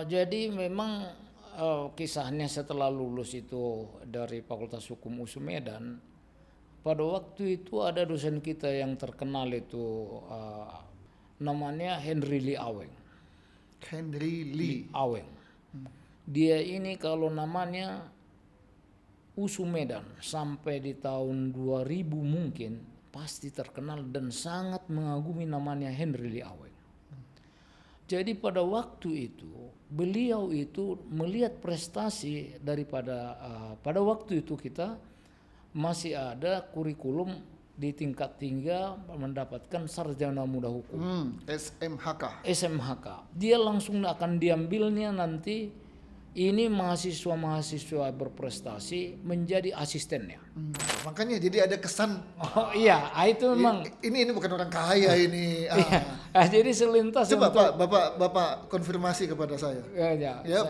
Jadi memang kisahnya setelah lulus itu dari Fakultas Hukum USU Medan, pada waktu itu ada dosen kita yang terkenal itu namanya Henry Lee Aweng. Henry Lee. Aweng. Dia ini kalau namanya USU Medan sampai di tahun 2000 mungkin pasti terkenal dan sangat mengagumi namanya Henry Lee Aweng. Jadi pada waktu itu beliau itu melihat prestasi daripada pada waktu itu kita masih ada kurikulum di tingkat tinggi mendapatkan sarjana muda hukum. SMHK. SMHK. Dia langsung akan diambilnya nanti ini mahasiswa berprestasi menjadi asistennya. Makanya jadi ada kesan. Oh iya, itu memang. Ini bukan orang kaya ini. Jadi selintas. Coba bapak konfirmasi kepada saya.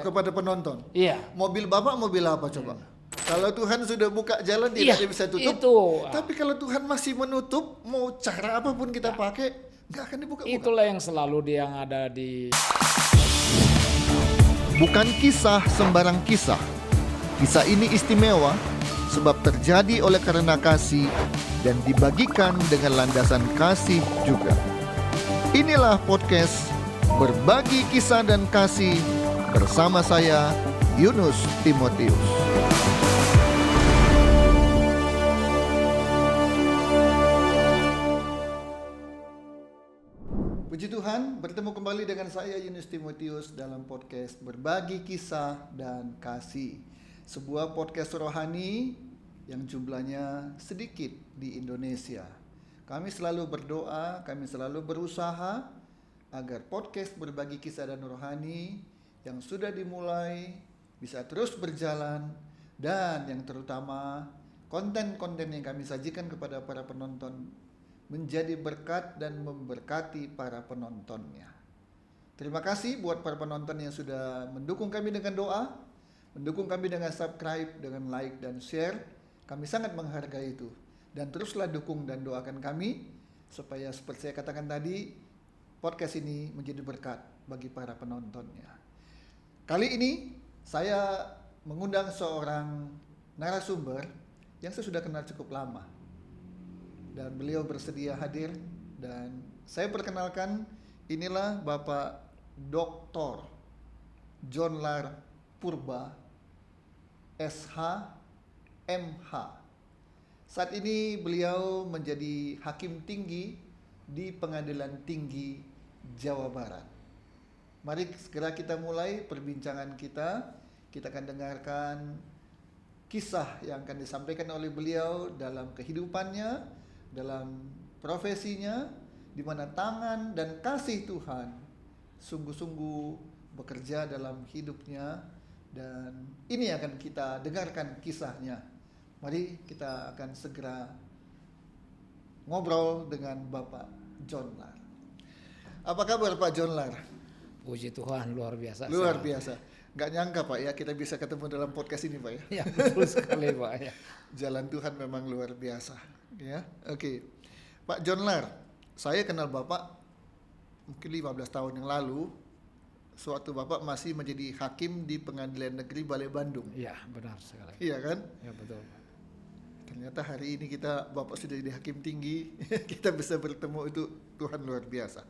Kepada penonton. Iya. Mobil bapak mobil apa coba? Kalau Tuhan sudah buka jalan tidak ada bisa tutup. Itu. Tapi kalau Tuhan masih menutup, mau cara apapun kita pakai, nggak akan dibuka-buka. Itulah yang selalu yang ada di. Bukan kisah sembarang kisah. Kisah ini istimewa sebab terjadi oleh karena kasih dan dibagikan dengan landasan kasih juga. Inilah podcast Berbagi Kisah dan Kasih bersama saya Yunus Timotius. Puji Tuhan, bertemu kembali dengan saya Yunus Timotius dalam podcast Berbagi Kisah dan Kasih. Sebuah podcast rohani yang jumlahnya sedikit di Indonesia. Kami selalu berdoa, kami selalu berusaha agar podcast Berbagi Kisah dan Rohani yang sudah dimulai bisa terus berjalan, dan yang terutama konten-konten yang kami sajikan kepada para penonton menjadi berkat dan memberkati para penontonnya. Terima kasih buat para penonton yang sudah mendukung kami dengan doa, mendukung kami dengan subscribe, dengan like dan share. Kami sangat menghargai itu. Dan teruslah dukung dan doakan kami supaya seperti saya katakan tadi, podcast ini menjadi berkat bagi para penontonnya. Kali ini saya mengundang seorang narasumber yang saya sudah kenal cukup lama. Dan beliau bersedia hadir, dan saya perkenalkan, inilah Bapak Dr. Johnlar Purba SH MH. Saat ini beliau menjadi hakim tinggi di Pengadilan Tinggi Jawa Barat. Mari segera kita mulai perbincangan kita. Kita akan dengarkan kisah yang akan disampaikan oleh beliau dalam kehidupannya, dalam profesinya, di mana tangan dan kasih Tuhan sungguh-sungguh bekerja dalam hidupnya, dan ini akan kita dengarkan kisahnya. Mari kita akan segera ngobrol dengan Bapak Johnlar. Apa kabar Pak Johnlar? Puji Tuhan, luar biasa. Luar biasa. Gak nyangka Pak ya kita bisa ketemu dalam podcast ini Pak ya. Ya betul sekali Pak ya. Jalan Tuhan memang luar biasa. Ya, oke. Pak Johnlar, saya kenal Bapak mungkin 15 tahun yang lalu, sewaktu Bapak masih menjadi hakim di Pengadilan Negeri Balai Bandung. Iya, benar sekali. Iya kan? Ya betul Pak. Ternyata hari ini Bapak sudah jadi hakim tinggi, kita bisa bertemu, itu Tuhan luar biasa.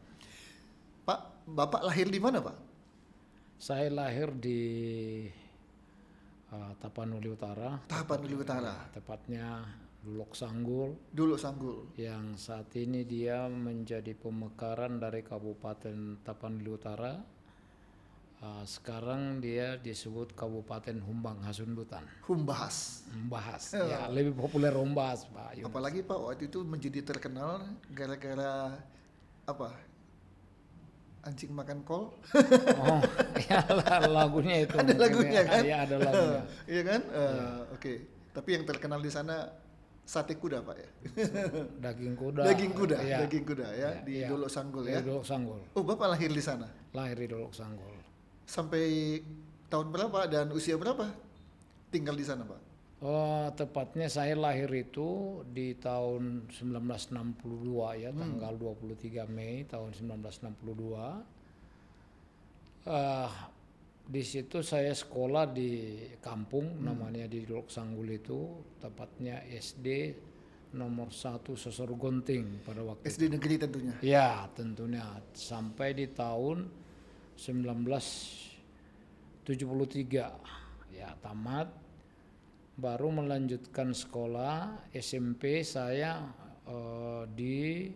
Pak, Bapak lahir di mana Pak? Saya lahir di Tapanuli Utara. Tapanuli Utara. Tepatnya Dulok Sanggul. Dulok Sanggul. Yang saat ini dia menjadi pemekaran dari Kabupaten Tapanuli Utara. Sekarang dia disebut Kabupaten Humbang Hasundutan. Humbahas. Ya, lebih populer Humbahas Pak Yunus. Apalagi Pak waktu itu menjadi terkenal gara-gara apa? Anjing makan kol. Oh, ya lagunya itu. Ada lagunya kan? Iya, ada lagunya. Iya kan? Oke. Tapi yang terkenal di sana sate kuda Pak ya. Daging kuda. Daging kuda ya, di Dolok Sanggul ya. Di Dolok Sanggul. Oh, Bapak lahir di sana? Lahir di Dolok Sanggul. Sampai tahun berapa dan usia berapa tinggal di sana Pak? Oh, tepatnya saya lahir itu di tahun 1962 ya, tanggal 23 Mei tahun 1962. Di situ saya sekolah di kampung, namanya di Dolok Sanggul itu, tepatnya SD nomor 1 Sosor Gonting pada waktu itu. SD negeri tentunya. Ya, tentunya sampai di tahun 1973 ya tamat, baru melanjutkan sekolah SMP saya di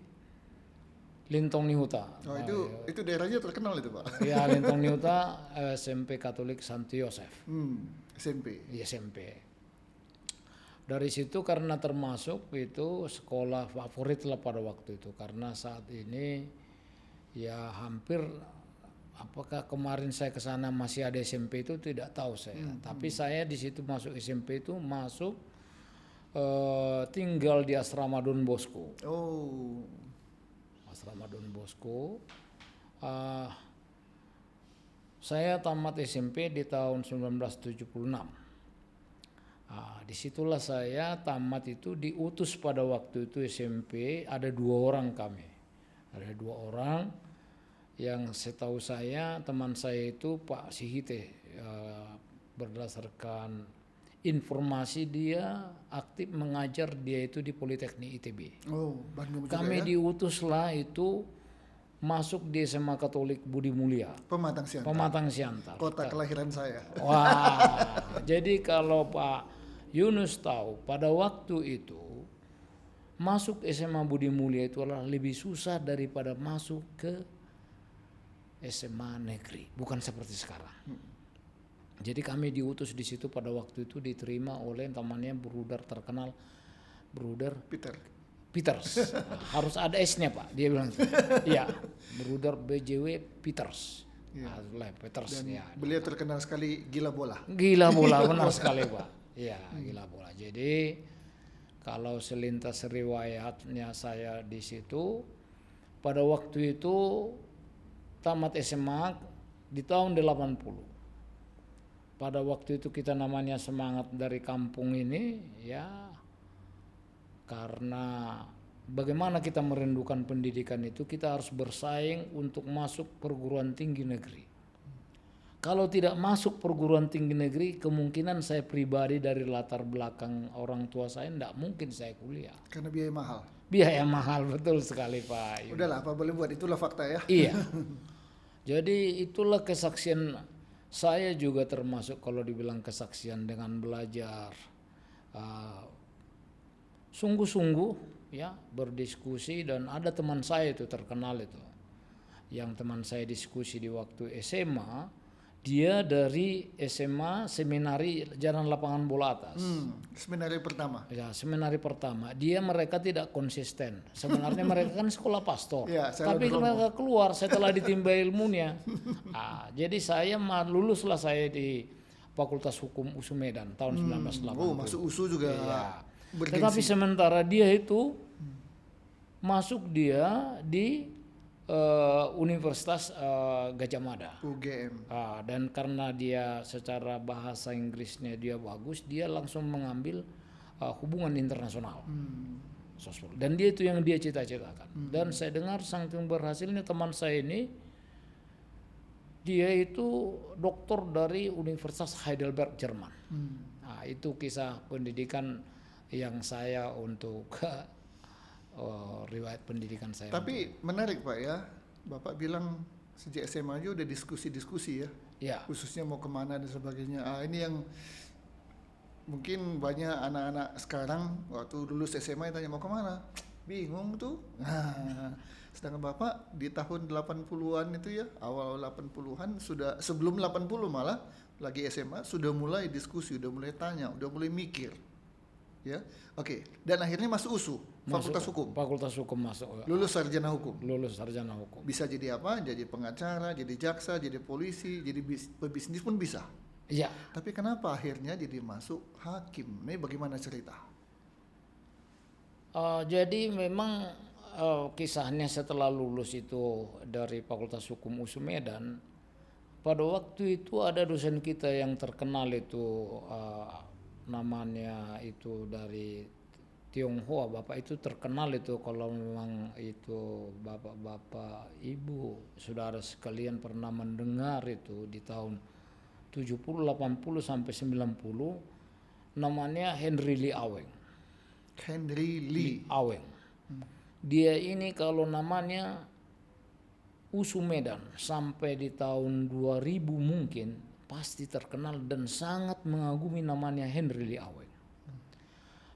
Lintong Nihuta. Oh, itu daerahnya terkenal itu, Pak. Ya, Lintong Nihuta, SMP Katolik Santo Yosef SMP. di SMP. Dari situ karena termasuk itu sekolah favorit lah pada waktu itu, karena saat ini ya hampir, apakah kemarin saya ke sana masih ada SMP itu tidak tahu saya. Tapi saya di situ masuk SMP itu tinggal di asrama Don Bosco. Oh. Asrama Don Bosco. Saya tamat SMP di tahun 1976. Disitulah saya tamat itu diutus pada waktu itu SMP, ada 2 orang kami. Ada 2 orang yang setahu saya, teman saya itu Pak Sihite, berdasarkan informasi dia aktif mengajar dia itu di Politeknik ITB. Oh, Bandung juga Kami ya. diutuslah itu masuk di SMA Katolik Budi Mulia, Pematang Siantar. Pematang Siantar. Kota kelahiran saya. Wah, jadi kalau Pak Yunus tahu, pada waktu itu masuk SMA Budi Mulia itu adalah lebih susah daripada masuk ke SMA negeri, bukan seperti sekarang. Jadi kami diutus di situ pada waktu itu, diterima oleh temannya Bruder terkenal, Bruder Peters. Harus ada S-nya Pak, dia bilang. Iya, Bruder BJW Peters. Peters Dan ya. beliau terkenal sekali gila bola. Gila bola, benar sekali Pak. Iya, gila bola. Jadi kalau selintas riwayatnya saya di situ, pada waktu itu tamat SMA di tahun 80. Pada waktu itu kita namanya semangat dari kampung ini ya, karena bagaimana kita merindukan pendidikan itu, kita harus bersaing untuk masuk perguruan tinggi negeri. Kalau tidak masuk perguruan tinggi negeri, kemungkinan saya pribadi dari latar belakang orang tua saya tidak mungkin saya kuliah. Karena biaya mahal. Biaya mahal, betul sekali Pak. Udahlah, apa boleh buat, itulah fakta ya. Iya. Jadi itulah kesaksian saya juga, termasuk kalau dibilang kesaksian dengan belajar sungguh-sungguh ya, berdiskusi. Dan ada teman saya itu terkenal itu, yang teman saya diskusi di waktu SMA, dia dari SMA Seminari Jalan Lapangan Bola Atas. Seminari pertama. Ya, seminari pertama. Mereka tidak konsisten. Sebenarnya mereka kan sekolah pastor. Ya, tapi mereka keluar setelah ditimba ilmunya. Jadi saya luluslah saya di Fakultas Hukum USU Medan tahun 1980. Oh, masuk USU juga. Ya. Bergengsi. Tetapi sementara dia itu masuk dia di Universitas Gajah Mada. UGM. Dan karena dia secara bahasa Inggrisnya dia bagus, dia langsung mengambil hubungan internasional. Dan dia itu yang dia cita-citakan. Dan saya dengar saking berhasilnya teman saya ini, dia itu doktor dari Universitas Heidelberg Jerman. Itu kisah pendidikan yang saya untuk riwayat pendidikan saya. Tapi menarik Pak ya, Bapak bilang sejak SMA aja udah diskusi-diskusi ya, khususnya mau kemana dan sebagainya. Ini yang mungkin banyak anak-anak sekarang waktu lulus SMA tanya mau kemana, bingung tuh. Sedangkan Bapak di tahun 80-an itu ya, awal 80-an sudah, sebelum 80 malah lagi SMA sudah mulai diskusi, udah mulai tanya, udah mulai mikir. Ya, oke. Dan akhirnya masuk USU, Fakultas Hukum. Fakultas Hukum masuk. Lulus sarjana hukum. Lulus sarjana hukum. Bisa jadi apa? Jadi pengacara, jadi jaksa, jadi polisi, jadi pebisnis pun bisa. Iya. Tapi kenapa akhirnya jadi masuk hakim? Ini bagaimana cerita? Jadi memang kisahnya setelah lulus itu dari Fakultas Hukum USU Medan, pada waktu itu ada dosen kita yang terkenal itu, namanya itu dari Tionghoa. Bapak itu terkenal itu, kalau memang itu bapak-bapak, ibu, saudara sekalian pernah mendengar itu di tahun 70, 80 sampai 90, namanya Henry Lee Aweng. Henry Lee Aweng. Dia ini kalau namanya USU Medan sampai di tahun 2000 mungkin pasti terkenal dan sangat mengagumi namanya Henry Lee Aweng.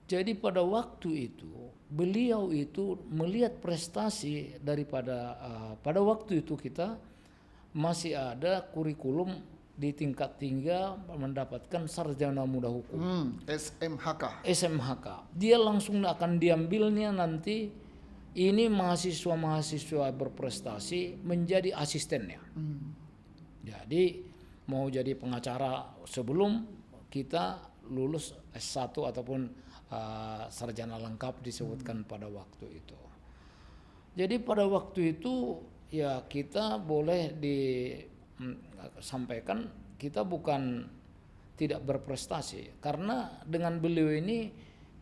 Jadi pada waktu itu beliau itu melihat prestasi daripada pada waktu itu kita masih ada kurikulum di tingkat tinggi mendapatkan sarjana muda hukum. SMHK. Dia langsung akan diambilnya nanti ini mahasiswa berprestasi menjadi asistennya. Jadi mau jadi pengacara sebelum kita lulus S1 ataupun sarjana lengkap disebutkan pada waktu itu. Jadi pada waktu itu ya kita boleh disampaikan kita bukan tidak berprestasi karena dengan beliau ini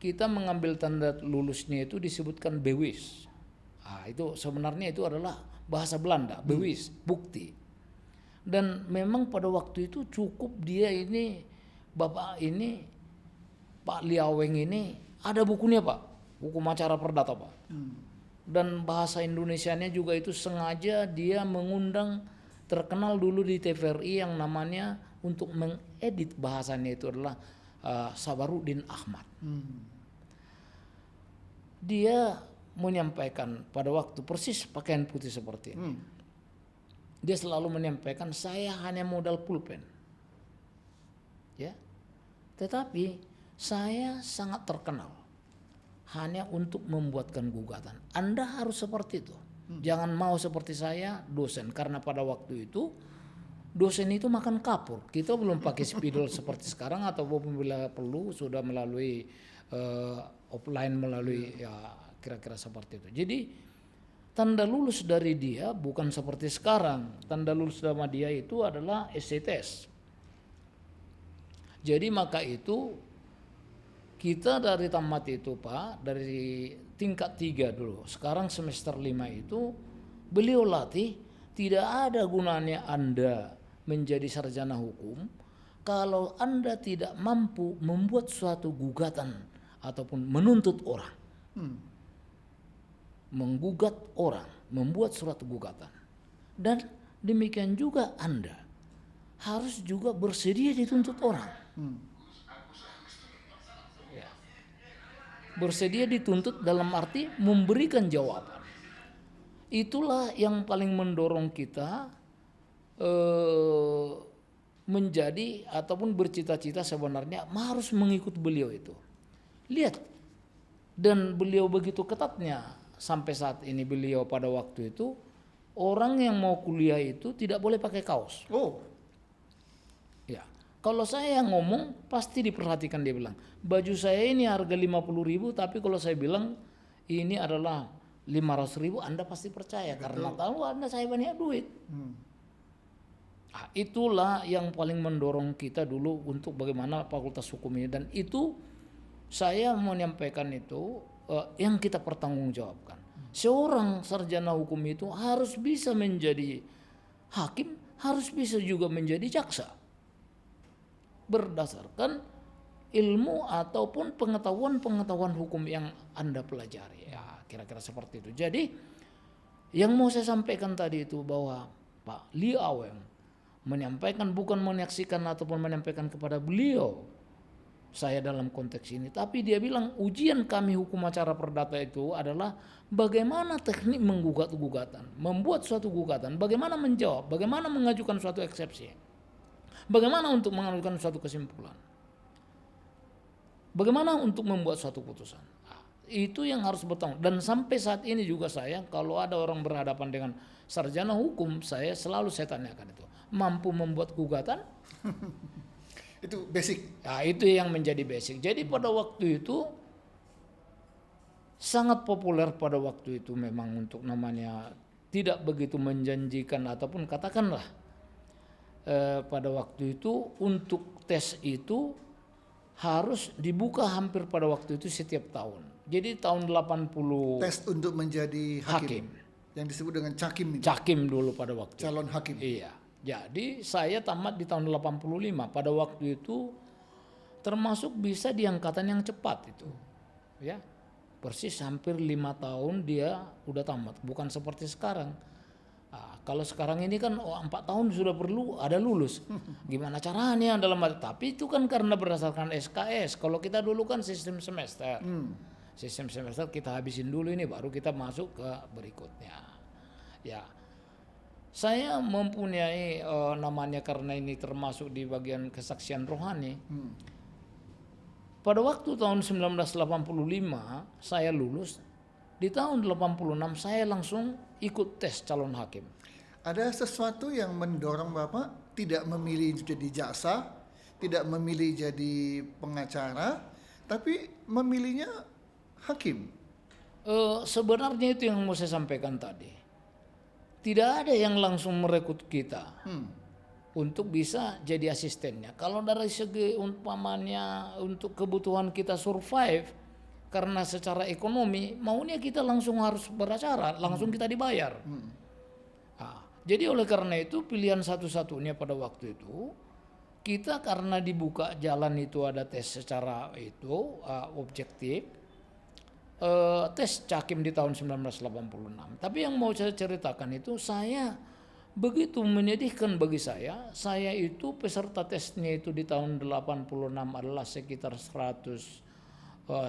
kita mengambil tanda lulusnya itu disebutkan bewis. Itu sebenarnya itu adalah bahasa Belanda, bewis, bukti. Dan memang pada waktu itu cukup dia ini Bapak ini Pak Lee Aweng ini ada bukunya Pak, buku Acara Perdata Pak. Dan bahasa Indonesianya juga itu sengaja dia mengundang terkenal dulu di TVRI yang namanya untuk mengedit bahasanya itu adalah Sabaruddin Ahmad. Dia menyampaikan pada waktu persis pakaian putih seperti ini. Dia selalu menyampaikan saya hanya modal pulpen. Ya. Tetapi saya sangat terkenal hanya untuk membuatkan gugatan. Anda harus seperti itu. Jangan mau seperti saya dosen karena pada waktu itu dosen itu makan kapur. Kita belum pakai spidol seperti sekarang ataupun bila perlu sudah melalui offline melalui ya kira-kira seperti itu. Jadi tanda lulus dari dia bukan seperti sekarang. Tanda lulus sama dia itu adalah SCTS. Jadi maka itu kita dari tamat itu Pak, dari tingkat 3 dulu. Sekarang semester 5 itu beliau latih tidak ada gunanya Anda menjadi sarjana hukum kalau Anda tidak mampu membuat suatu gugatan ataupun menuntut orang. Menggugat orang, membuat surat gugatan. Dan demikian juga Anda harus juga bersedia dituntut orang. Ya. Bersedia dituntut dalam arti memberikan jawaban. Itulah yang paling mendorong kita menjadi ataupun bercita-cita sebenarnya harus mengikut beliau itu. Lihat, dan beliau begitu ketatnya sampai saat ini beliau pada waktu itu orang yang mau kuliah itu tidak boleh pakai kaos. Ya, kalau saya yang ngomong pasti diperhatikan, dia bilang baju saya ini harga 50.000 tapi kalau saya bilang ini adalah 500.000 Anda pasti percaya. Betul. Karena tahu Anda saya banyak duit. Itulah yang paling mendorong kita dulu untuk bagaimana fakultas hukum ini, dan itu saya menyampaikan itu yang kita pertanggungjawabkan. Seorang sarjana hukum itu harus bisa menjadi hakim, harus bisa juga menjadi jaksa berdasarkan ilmu ataupun pengetahuan hukum yang Anda pelajari. Ya, kira-kira seperti itu. Jadi yang mau saya sampaikan tadi itu bahwa Pak Lee Aweng menyampaikan, bukan menyaksikan ataupun menyampaikan kepada beliau saya dalam konteks ini, tapi dia bilang ujian kami hukum acara perdata itu adalah bagaimana teknik menggugat gugatan, membuat suatu gugatan, bagaimana menjawab, bagaimana mengajukan suatu eksepsi, bagaimana untuk mengajukan suatu kesimpulan, bagaimana untuk membuat suatu putusan. Itu yang harus bertanggung. Dan sampai saat ini juga saya kalau ada orang berhadapan dengan sarjana hukum, saya tanyakan itu, mampu membuat gugatan? Itu basic. Nah, itu yang menjadi basic. Jadi pada waktu itu sangat populer pada waktu itu memang untuk namanya tidak begitu menjanjikan ataupun katakanlah pada waktu itu untuk tes itu harus dibuka hampir pada waktu itu setiap tahun. Jadi tahun 80 tes untuk menjadi hakim. Yang disebut dengan cakim itu. Cakim dulu pada waktu calon hakim. Iya. Jadi saya tamat di tahun 85. Pada waktu itu termasuk bisa di angkatan yang cepat itu. Ya. Persis hampir 5 tahun dia udah tamat, bukan seperti sekarang. Kalau sekarang ini kan 4 tahun sudah perlu ada lulus. Gimana caranya dalam tapi itu kan karena berdasarkan SKS. Kalau kita dulu kan sistem semester. Sistem semester kita habisin dulu ini baru kita masuk ke berikutnya. Ya. Saya mempunyai namanya karena ini termasuk di bagian kesaksian rohani. Pada waktu tahun 1985 saya lulus. Di tahun 86 saya langsung ikut tes calon hakim. Ada sesuatu yang mendorong Bapak tidak memilih jadi jaksa, tidak memilih jadi pengacara, tapi memilihnya hakim. Sebenarnya itu yang mau saya sampaikan tadi. Tidak ada yang langsung merekrut kita untuk bisa jadi asistennya. Kalau dari segi umpamanya untuk kebutuhan kita survive, karena secara ekonomi maunya kita langsung harus beracara, langsung kita dibayar. Jadi oleh karena itu pilihan satu-satunya pada waktu itu kita karena dibuka jalan itu ada tes secara itu objektif. Tes Cakim di tahun 1986. Tapi yang mau saya ceritakan itu saya begitu menyedihkan bagi saya itu peserta tesnya itu di tahun 86 adalah sekitar 100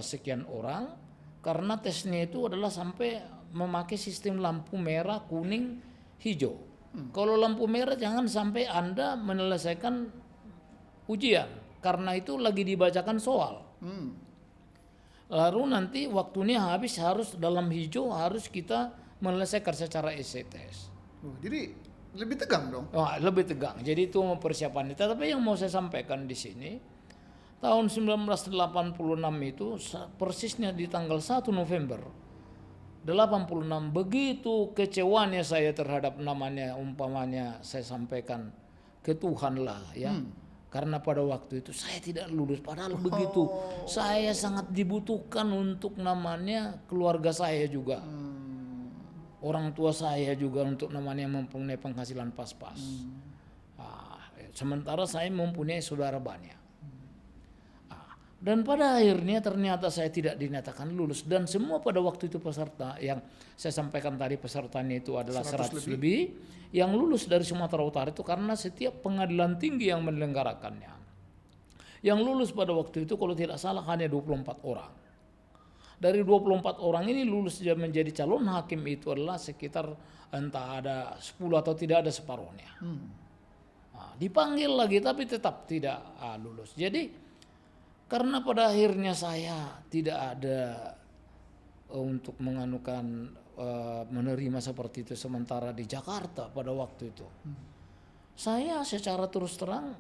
sekian orang karena tesnya itu adalah sampai memakai sistem lampu merah, kuning, hijau. Kalau lampu merah jangan sampai Anda menyelesaikan ujian karena itu lagi dibacakan soal. Lalu nanti waktunya habis harus dalam hijau harus kita menyelesaikan secara essay test. Jadi lebih tegang dong. Lebih tegang. Jadi itu persiapan. Tetapi yang mau saya sampaikan di sini tahun 1986 itu persisnya di tanggal 1 November 86 begitu kecewanya saya terhadap namanya umpamanya saya sampaikan ke Tuhan lah ya. Karena pada waktu itu saya tidak lulus padahal begitu saya sangat dibutuhkan untuk namanya keluarga saya juga. Orang tua saya juga untuk namanya mempunyai penghasilan pas-pas. Sementara saya mempunyai saudara banyak. Dan pada akhirnya ternyata saya tidak dinyatakan lulus dan semua pada waktu itu peserta yang saya sampaikan tadi pesertanya itu adalah 100 lebih yang lulus dari Sumatera Utara itu karena setiap pengadilan tinggi yang menyelenggarakannya. Yang lulus pada waktu itu kalau tidak salah hanya 24 orang. Dari 24 orang ini lulus menjadi calon hakim itu adalah sekitar entah ada 10 atau tidak ada separuhnya. Dipanggil lagi tapi tetap tidak lulus. Jadi karena pada akhirnya saya tidak ada untuk menganukan menerima seperti itu sementara di Jakarta pada waktu itu. Saya secara terus terang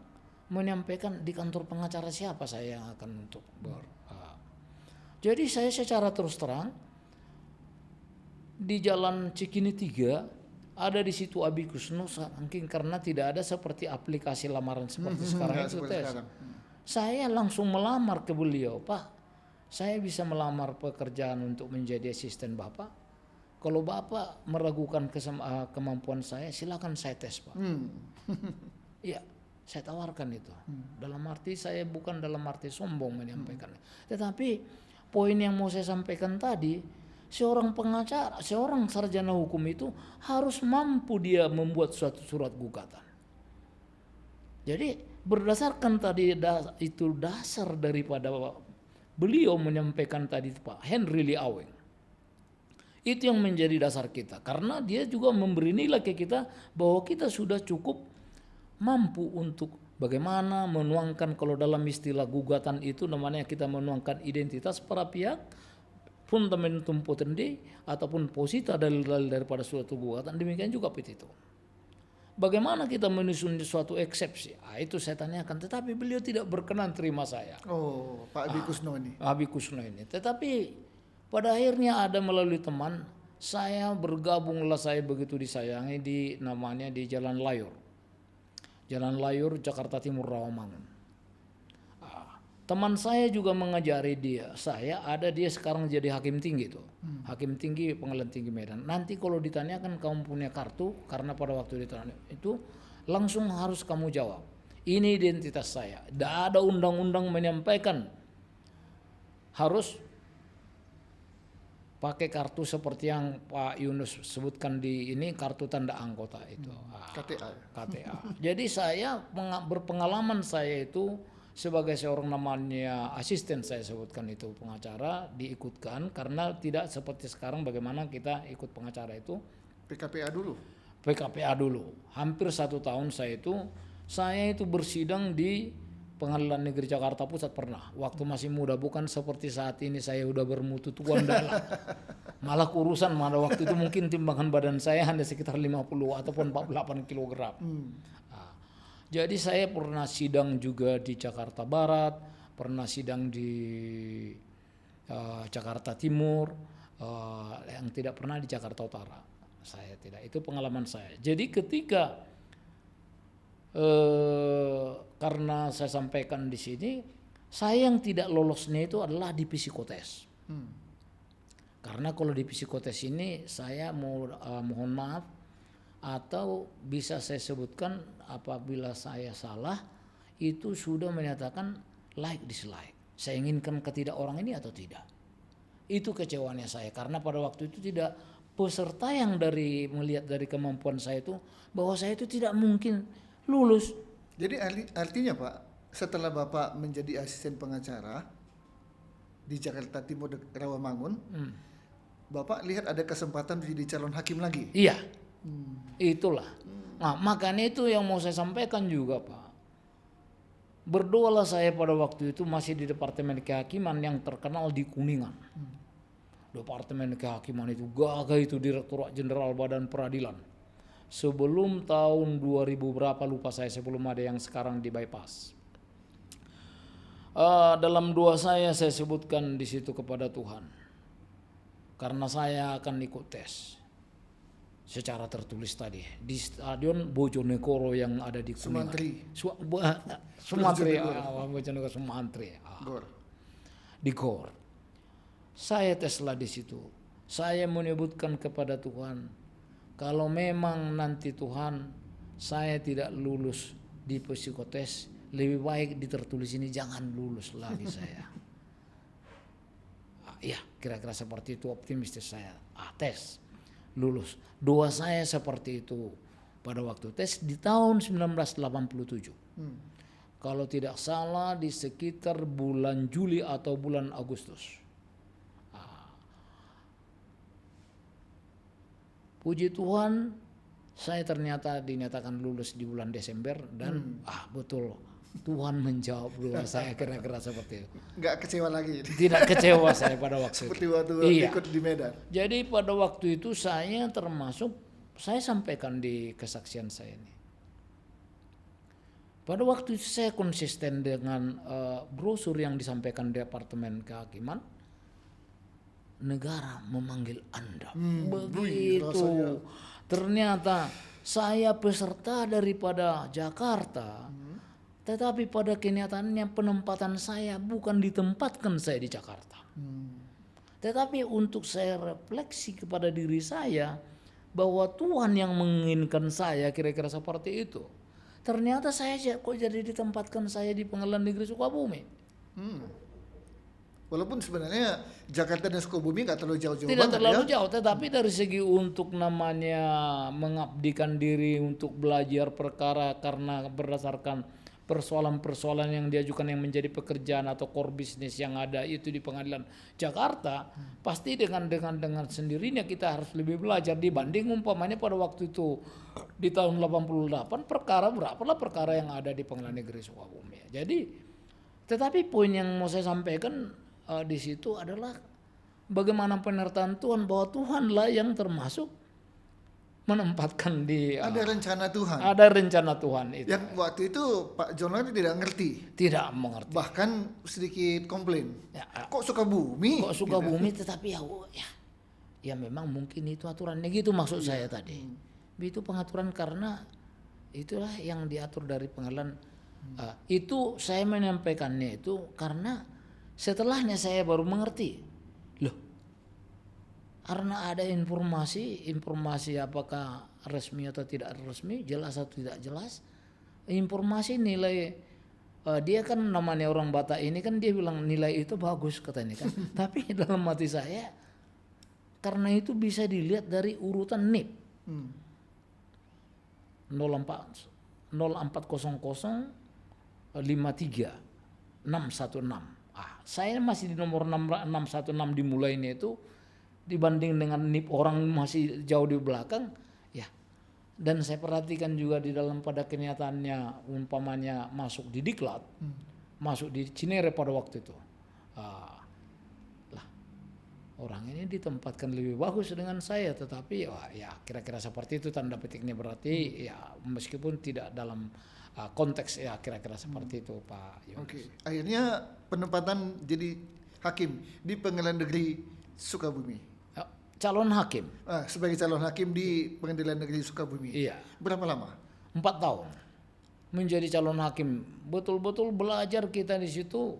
menyampaikan di kantor pengacara siapa saya yang akan untuk jadi saya secara terus terang di Jalan Cikini 3 ada di situ Abi Kusno saking karena tidak ada seperti aplikasi lamaran seperti sekarang itu tes. Saya langsung melamar ke beliau, Pak. Saya bisa melamar pekerjaan untuk menjadi asisten Bapak. Kalau Bapak meragukan kemampuan saya, silakan saya tes, Pak. Iya, saya tawarkan itu. Dalam arti saya bukan dalam arti sombong menyampaikannya. Tetapi poin yang mau saya sampaikan tadi, seorang pengacara, seorang sarjana hukum itu harus mampu dia membuat suatu surat gugatan. Jadi berdasarkan tadi itu dasar daripada beliau menyampaikan tadi Pak Henry Lee Aweng. Itu yang menjadi dasar kita karena dia juga memberi nilai ke kita bahwa kita sudah cukup mampu untuk bagaimana menuangkan kalau dalam istilah gugatan itu namanya kita menuangkan identitas para pihak, fundamentum potendi ataupun posita dalil-dalil daripada suatu gugatan demikian juga petitum. Bagaimana kita menyusun suatu eksepsi? Itu saya tanyakan, tetapi beliau tidak berkenan terima saya. Pak Abi Kusno ini. Abi Kusno ini. Tetapi pada akhirnya ada melalui teman, saya bergabunglah saya begitu disayangi di namanya di Jalan Layur. Jalan Layur Jakarta Timur Rawamangun. Teman saya juga mengajari dia. Dia sekarang jadi hakim tinggi tuh. Hakim tinggi Pengadilan Tinggi Medan. Nanti kalau ditanyakan kamu punya kartu karena pada waktu ditanya itu langsung harus kamu jawab. Ini identitas saya. Tidak ada undang-undang menyampaikan harus pakai kartu seperti yang Pak Yunus sebutkan di ini, kartu tanda anggota itu. KTA. KTA. Jadi saya berpengalaman, saya itu sebagai seorang namanya asisten, saya sebutkan itu pengacara, diikutkan karena tidak seperti sekarang bagaimana kita ikut pengacara itu PKPA dulu. PKPA dulu. Hampir 1 tahun saya itu bersidang di Pengadilan Negeri Jakarta Pusat pernah. Waktu masih muda, bukan seperti saat ini saya udah bermutu tua dalam. Malah kurusan, malah waktu itu mungkin timbangan badan saya hanya sekitar 50 ataupun 48 kg. Jadi saya pernah sidang juga di Jakarta Barat, pernah sidang di Jakarta Timur, yang tidak pernah di Jakarta Utara. Saya tidak, itu pengalaman saya. Jadi ketika karena saya sampaikan di sini, saya yang tidak lolosnya itu adalah di psikotes. Karena kalau di psikotes ini saya mohon maaf, atau bisa saya sebutkan apabila saya salah, itu sudah menyatakan like dislike. Saya inginkan ketidak orang ini atau tidak. Itu kecewaannya saya, karena pada waktu itu tidak peserta yang melihat dari kemampuan saya itu bahwa saya itu tidak mungkin lulus. Jadi artinya Pak, setelah Bapak menjadi asisten pengacara di Jakarta Timur Rawamangun, Bapak lihat ada kesempatan menjadi calon hakim lagi? Iya, itulah. Nah, makanya itu yang mau saya sampaikan juga Pak. Berdoalah saya pada waktu itu masih di Departemen Kehakiman yang terkenal di Kuningan. Departemen Kehakiman itu gagah, itu Direktorat Jenderal Badan Peradilan. Sebelum tahun 2000 berapa lupa saya, sebelum ada yang sekarang di bypass. Dalam doa saya sebutkan di situ kepada Tuhan, karena saya akan ikut tes secara tertulis tadi di Stadion Bojonegoro yang ada di Kuningan. Sumantri. Bojonegoro Sumantri. Di GOR. Saya teslah di situ. Saya menyebutkan kepada Tuhan, kalau memang nanti Tuhan saya tidak lulus di psikotes, lebih baik di tertulis ini jangan lulus lagi saya. Ya, kira-kira seperti itu optimistis saya. Tes, lulus. Doa saya seperti itu pada waktu tes di tahun 1987. Kalau tidak salah di sekitar bulan Juli atau bulan Agustus. Puji Tuhan, saya ternyata dinyatakan lulus di bulan Desember dan betul, Tuhan menjawab doa saya, kira-kira seperti itu. Nggak kecewa lagi? Tidak kecewa saya pada waktu seperti itu. waktu ikut di Medan. Jadi pada waktu itu saya termasuk, saya sampaikan di kesaksian saya ini. Pada waktu itu saya konsisten dengan brosur yang disampaikan Departemen Kehakiman. Negara memanggil Anda. Begitu. Ternyata saya peserta daripada Jakarta. Tetapi pada kenyataannya penempatan saya bukan ditempatkan saya di Jakarta. Tetapi untuk saya refleksi kepada diri saya bahwa Tuhan yang menginginkan saya, kira-kira seperti itu. Ternyata saya kok jadi ditempatkan saya di Pengadilan Negeri Sukabumi. Walaupun sebenarnya Jakarta dan Sukabumi nggak terlalu jauh-jauh tidak banget, terlalu jauh, tetapi dari segi untuk namanya mengabdikan diri untuk belajar perkara karena berdasarkan persoalan-persoalan yang diajukan yang menjadi pekerjaan atau core bisnis yang ada itu di Pengadilan Jakarta, pasti dengan sendirinya kita harus lebih belajar dibanding umpamanya pada waktu itu di tahun 88 perkara berapalah perkara yang ada di Pengadilan Negeri Sukabumi. Jadi, tetapi poin yang mau saya sampaikan di situ adalah bagaimana penyertaan Tuhan, bahwa Tuhanlah yang termasuk menempatkan di ada rencana Tuhan. Ada rencana Tuhan itu. Yang waktu itu Pak Jonathan tidak ngerti. Tidak mengerti. Bahkan sedikit komplain. Ya, kok Sukabumi? Kok Sukabumi tetapi ya memang mungkin itu aturannya gitu maksud saya tadi. Itu pengaturan karena itulah yang diatur dari pengadilan. Itu saya menyampaikannya itu karena setelahnya saya baru mengerti. Loh, Karena ada informasi apakah resmi atau tidak resmi, jelas atau tidak jelas. Informasi nilai dia kan namanya orang Batak ini kan dia bilang nilai itu bagus katanya kan. Tapi dalam hati saya karena itu bisa dilihat dari urutan NIP. 0400 53 616. Saya masih di nomor 616 dimulainya itu dibanding dengan NIP orang masih jauh di belakang ya. Dan saya perhatikan juga di dalam pada kenyataannya umpamanya masuk di Diklat, masuk di Cinere pada waktu itu. Lah orang ini ditempatkan lebih bagus dengan saya, tetapi ya kira-kira seperti itu tanda petiknya, berarti ya meskipun tidak dalam konteks ya kira-kira seperti itu Pak Yones. Oke. Akhirnya penempatan jadi hakim di Pengadilan Negeri Sukabumi. Calon hakim. Sebagai calon hakim di Pengadilan Negeri Sukabumi. Iya. Berapa lama? 4 tahun menjadi calon hakim. Betul-betul belajar kita di situ.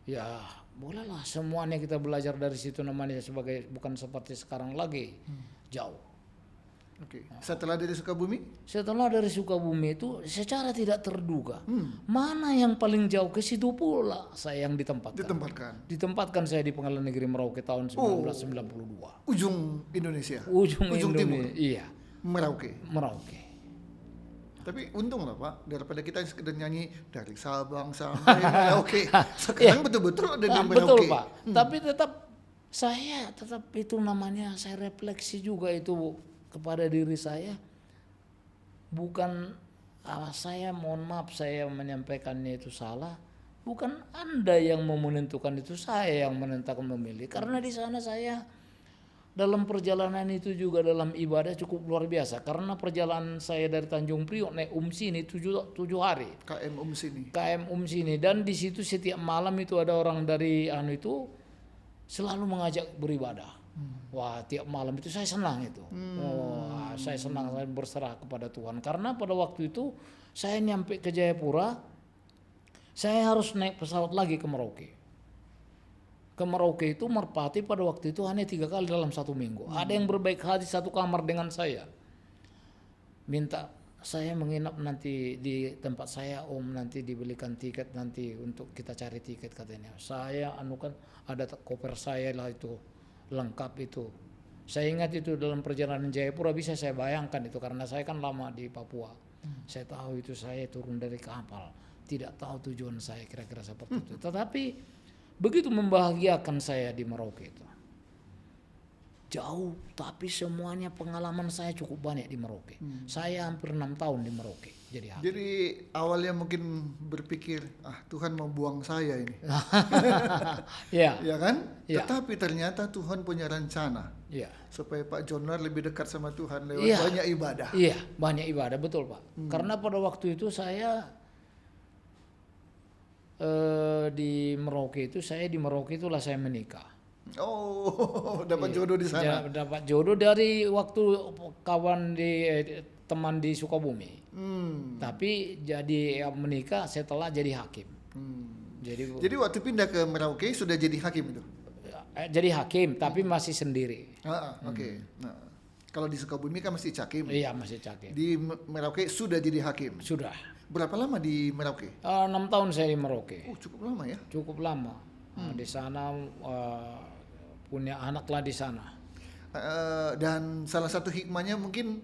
Ya bolehlah semuanya kita belajar dari situ, namanya sebagai bukan seperti sekarang lagi jauh. Oke. Setelah dari Sukabumi? Setelah dari Sukabumi itu secara tidak terduga mana yang paling jauh, ke situ pula saya yang ditempatkan saya di Pengadilan Negeri Merauke tahun 1992. Ujung Indonesia. Ujung Indonesia. Timur. Iya. Merauke. Tapi untung lah Pak, daripada kita sekedar nyanyi dari Sabang sampai Merauke. Sekarang betul-betul ada di Merauke. Betul Pak. Tapi tetap itu namanya saya refleksi juga itu kepada diri saya. Bukan saya mohon maaf saya menyampaikannya itu salah. Bukan Anda yang mau menentukan itu, saya yang menentukan memilih. Karena di sana saya dalam perjalanan itu juga dalam ibadah cukup luar biasa. Karena perjalanan saya dari Tanjung Priok naik Umsini 7 hari. KM Umsini. Dan di situ setiap malam itu ada orang dari itu selalu mengajak beribadah. Wah, tiap malam itu saya senang itu. Saya senang, saya berserah kepada Tuhan. Karena pada waktu itu saya nyampe ke Jayapura, saya harus naik pesawat lagi ke Merauke. Ke Merauke itu merpati pada waktu itu hanya 3 kali dalam 1 minggu. Ada yang berbaik hati satu kamar dengan saya. Minta saya menginap nanti di tempat saya, Om, nanti dibelikan tiket nanti untuk kita cari tiket katanya. Saya anukan ada koper saya lah itu lengkap itu. Saya ingat itu dalam perjalanan Jayapura bisa saya bayangkan itu karena saya kan lama di Papua. Saya tahu itu saya turun dari kapal, tidak tahu tujuan saya kira-kira seperti itu. Tetapi begitu membahagiakan saya di Merauke itu. Jauh, tapi semuanya pengalaman saya cukup banyak di Merauke. Saya hampir 6 tahun di Merauke jadi hakim. Jadi awalnya mungkin berpikir, Tuhan mau buang saya ini. Ya. Ya kan? Ya. Tetapi ternyata Tuhan punya rencana. Ya. Supaya Pak Jonar lebih dekat sama Tuhan lewat Ya. banyak ibadah. Iya, banyak ibadah, betul Pak. Karena pada waktu itu saya di Merauke itulah saya menikah. Oh, dapat jodoh di sana. Dapat jodoh dari waktu kawan teman di Sukabumi. Tapi jadi menikah setelah jadi hakim. Jadi waktu pindah ke Merauke sudah jadi hakim itu? Jadi hakim, tapi masih sendiri. Oke. Nah, kalau di Sukabumi kan masih cakim. Iya, masih cakim. Di Merauke sudah jadi hakim? Sudah. Berapa lama di Merauke? 6 tahun saya di Merauke. Cukup lama ya? Cukup lama. Di sana punya anak lah di sana. Dan salah satu hikmahnya mungkin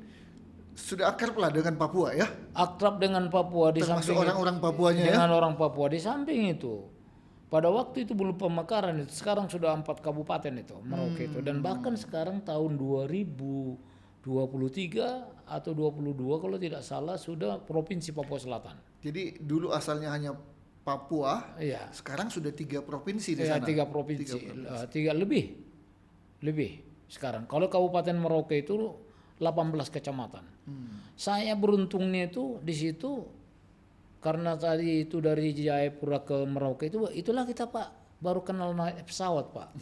sudah akrab lah dengan Papua ya? Akrab dengan Papua di termasuk samping orang-orang Papuanya ya? Dengan orang Papua di samping itu. Pada waktu itu belum pemekaran itu, sekarang sudah 4 kabupaten itu Merauke itu. Dan bahkan sekarang tahun 2023 atau 22 kalau tidak salah sudah Provinsi Papua Selatan. Jadi dulu asalnya hanya Papua, iya. Sekarang sudah 3 provinsi di sana. 3 provinsi, 3 lebih sekarang. Kalau Kabupaten Merauke itu 18 kecamatan. Saya beruntungnya itu di situ karena tadi itu dari Jayapura ke Merauke itulah kita Pak baru kenal naik pesawat Pak.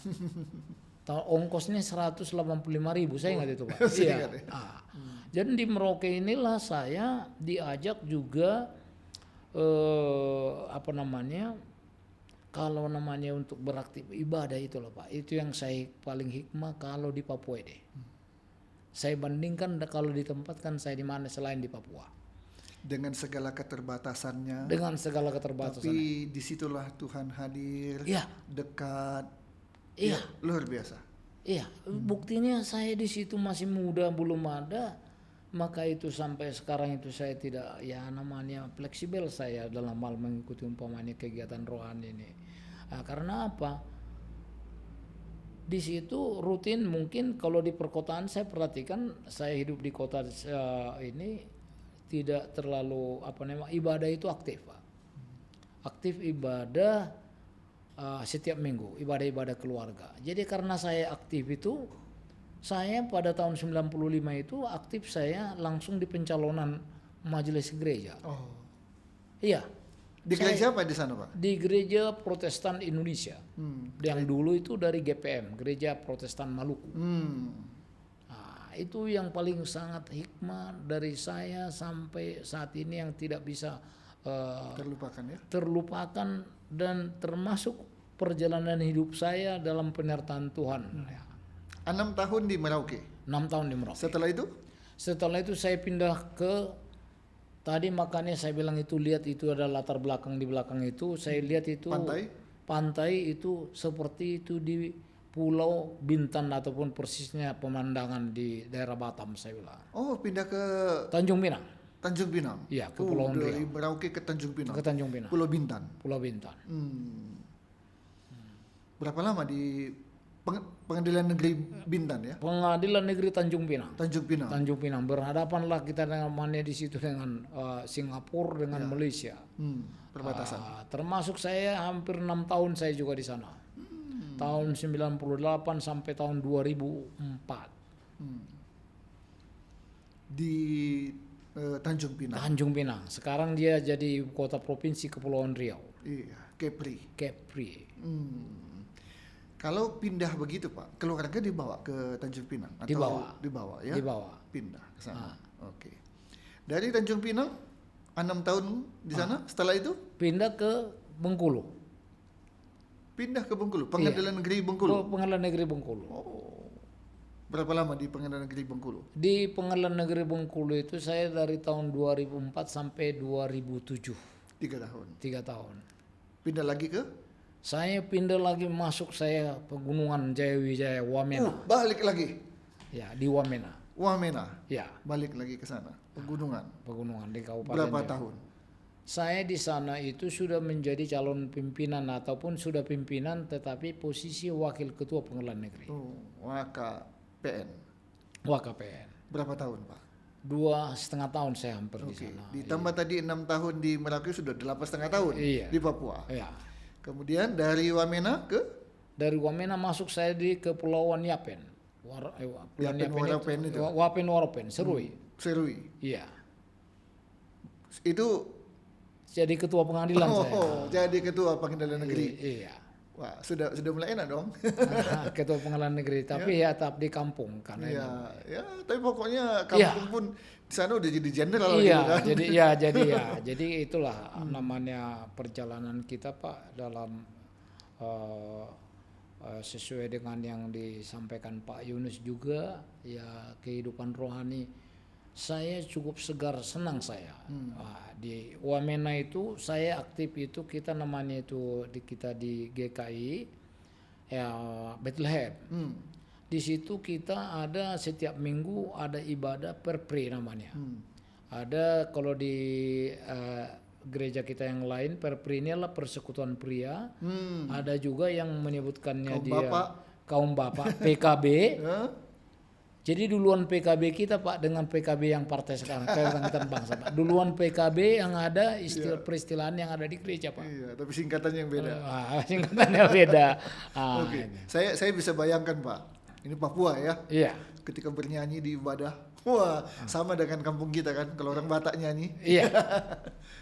Ongkosnya 185.000, saya ingat itu Pak. Iya. Jadi di Merauke inilah saya diajak juga kalau namanya untuk beraktif ibadah itu loh Pak, itu yang saya paling hikmah kalau di Papua deh. Saya bandingkan kalau ditempatkan saya di mana selain di Papua. Dengan segala keterbatasannya. Dengan segala keterbatasan. Tapi disitulah Tuhan hadir, Iya. dekat. Iya. Luar biasa. Iya, buktinya saya di situ masih muda, belum ada. Maka itu sampai sekarang itu saya tidak, ya namanya fleksibel saya dalam hal mengikuti umpamanya kegiatan rohani ini. Karena apa? Di situ rutin mungkin kalau di perkotaan saya perhatikan, saya hidup di kota ini tidak terlalu ibadah itu aktif Pak. Aktif ibadah setiap minggu, ibadah-ibadah keluarga. Jadi karena saya aktif itu, saya pada tahun 95 itu aktif saya langsung di pencalonan majelis gereja. Oh. Iya. Di gereja apa di sana Pak? Di Gereja Protestan Indonesia. Yang dulu itu dari GPM, Gereja Protestan Maluku. Nah, itu yang paling sangat hikmah dari saya sampai saat ini yang tidak bisa terlupakan dan termasuk perjalanan hidup saya dalam penyertaan Tuhan. 6 tahun di Merauke. 6 tahun di Merauke. Setelah itu saya pindah ke, tadi makanya saya bilang itu, lihat itu ada latar belakang di belakang itu, saya lihat itu pantai itu seperti itu di Pulau Bintan ataupun persisnya pemandangan di daerah Batam saya bilang. Oh, pindah ke Tanjung Pinang. Tanjung Pinang. Iya, ke Pulau Riau. Dari Merauke ke Tanjung Pinang. Ke Tanjung Pinang. Pulau Bintan. Pulau Bintan. Berapa lama di Pengadilan Negeri Bintan ya? Pengadilan Negeri Tanjung Pinang. Tanjung Pinang. Tanjung Pinang. Berhadapanlah kita dengan mana di situ dengan Singapura dengan Malaysia. Perbatasan. Termasuk saya hampir 6 tahun saya juga di sana. Tahun 98 sampai tahun 2004. Di Tanjung Pinang. Tanjung Pinang. Sekarang dia jadi ibu kota provinsi Kepulauan Riau. Iya, Kepri. Kalau pindah begitu Pak, keluarga dibawa ke Tanjung Pinang atau dibawa ya? Dibawa. Pindah ke sana. Oke. Dari Tanjung Pinang 6 tahun di sana, setelah itu pindah ke Bengkulu. Pindah ke Bengkulu, Pengadilan Negeri Bengkulu. Pengadilan Negeri Bengkulu. Oh. Berapa lama di Pengadilan Negeri Bengkulu? Di Pengadilan Negeri Bengkulu itu saya dari tahun 2004 sampai 2007. 3 tahun. 3 tahun. Pindah lagi ke? Saya pindah lagi masuk saya Pegunungan Jayawijaya Wamena. Balik lagi. Ya, di Wamena. Wamena. Ya. Balik lagi ke sana, pegunungan. Pegunungan di Kabupaten. Berapa Jawa. tahun? Saya di sana itu sudah menjadi calon pimpinan ataupun sudah pimpinan tetapi posisi wakil ketua pengadilan negeri. Oh, WKPN. WKPN. Berapa tahun Pak? 2,5 tahun saya hampir di sana. Ditambah tadi 6 tahun di Merauke sudah 8,5 tahun di Papua. Iya. Kemudian dari Wamena ke? Dari Wamena masuk saya di Kepulauan Yapen. Wapen Waropen, Serui. Serui. Iya. Itu jadi ketua pengadilan saya. Oh, jadi ketua pengadilan negeri. Iya. Wah, sudah mulai enak dong. Ketua pengadilan negeri, tapi ya tetap di kampung kan. Iya, ya, tapi pokoknya kampung pun di sana udah jadi jenderal gitu kan. Jadi itulah namanya perjalanan kita Pak dalam sesuai dengan yang disampaikan Pak Yunus juga, ya kehidupan rohani saya cukup segar, senang saya. Di Wamena itu saya aktif itu kita namanya itu kita di GKI ya Bethlehem. Di situ kita ada setiap minggu ada ibadah perpri namanya. Ada kalau di gereja kita yang lain perpri ini adalah persekutuan pria. Ada juga yang menyebutkannya kaum bapak PKB. Jadi duluan PKB kita Pak dengan PKB yang partai sekarang Kebangkitan Bangsa Pak. Duluan PKB yang ada peristilahan yang ada di gereja Pak. Iya, tapi singkatannya yang beda. Singkatannya beda. Oke. Saya bisa bayangkan Pak. Ini Papua ya. Iya. Ketika bernyanyi di ibadah, wah sama dengan kampung kita kan. Kalau orang Batak nyanyi. Iya.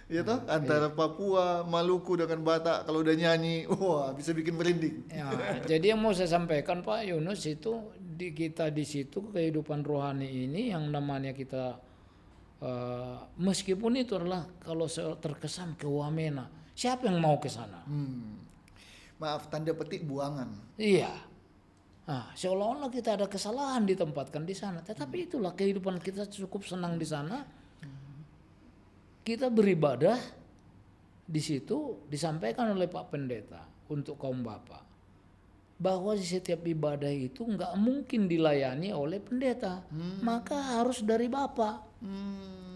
Iya toh, antara Papua, Maluku dengan Batak kalau udah nyanyi, wah bisa bikin merinding. Ya, jadi yang mau saya sampaikan Pak Yunus itu kita di situ kehidupan rohani ini yang namanya kita meskipun itu adalah kalau terkesan ke Wamena, siapa yang mau ke sana? maaf tanda petik buangan. Iya. Nah, seolah-olah kita ada kesalahan ditempatkan di sana. Tetapi itulah kehidupan kita cukup senang di sana. Kita beribadah di situ disampaikan oleh Pak Pendeta untuk kaum bapak bahwa di setiap ibadah itu nggak mungkin dilayani oleh pendeta, maka harus dari bapak,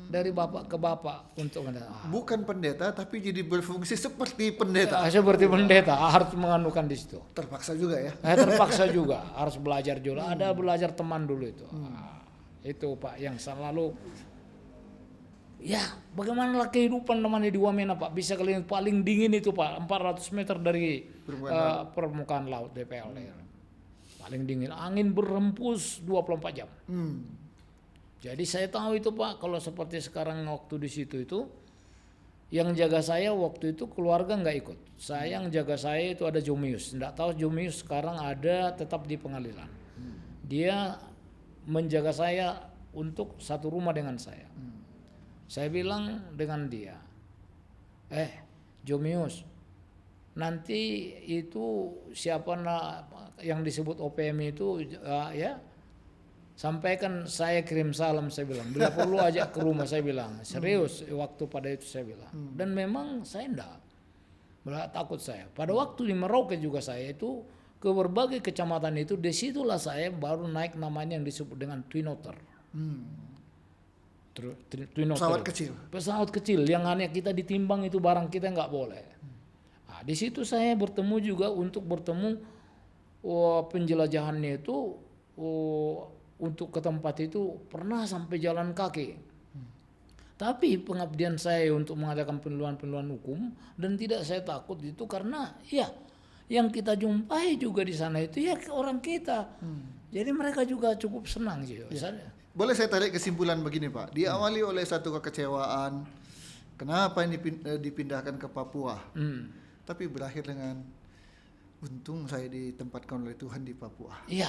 dari bapak ke bapak untuk Bukan pendeta tapi jadi berfungsi seperti pendeta. seperti pendeta harus menganukan di situ. Terpaksa juga ya. Terpaksa juga harus belajar juga. Ada belajar teman dulu itu. Itu Pak yang selalu ya bagaimana kehidupan namanya di Wamena Pak, bisa kalian paling dingin itu Pak 400 meter dari permukaan laut DPL. Paling dingin, angin berhembus 24 jam. Jadi saya tahu itu Pak, kalau seperti sekarang waktu di situ itu yang jaga saya waktu itu keluarga nggak ikut. Saya yang jaga saya itu ada Jomius. Nggak tahu Jomius sekarang ada tetap di pengadilan. Dia menjaga saya untuk satu rumah dengan saya. Saya bilang dengan dia, Jomius, nanti itu siapa yang disebut OPM itu ya sampaikan saya kirim salam, saya bilang. Bila perlu ajak ke rumah, saya bilang. Serius waktu pada itu saya bilang. Dan memang saya enggak takut saya. Pada waktu di Merauke juga saya itu ke berbagai kecamatan itu, disitulah saya baru naik namanya yang disebut dengan Twin Otter. Pesawat kecil yang hanya kita ditimbang itu barang kita nggak boleh. Nah, di situ saya bertemu juga untuk bertemu penjelajahannya itu untuk ke tempat itu pernah sampai jalan kaki. Tapi pengabdian saya untuk mengadakan peneluan hukum dan tidak saya takut itu karena ya yang kita jumpai juga di sana itu ya orang kita. Jadi mereka juga cukup senang sih. Ya. Boleh saya tarik kesimpulan begini Pak, diawali oleh satu kekecewaan, kenapa ini dipindahkan ke Papua, tapi berakhir dengan untung saya ditempatkan oleh Tuhan di Papua. Iya.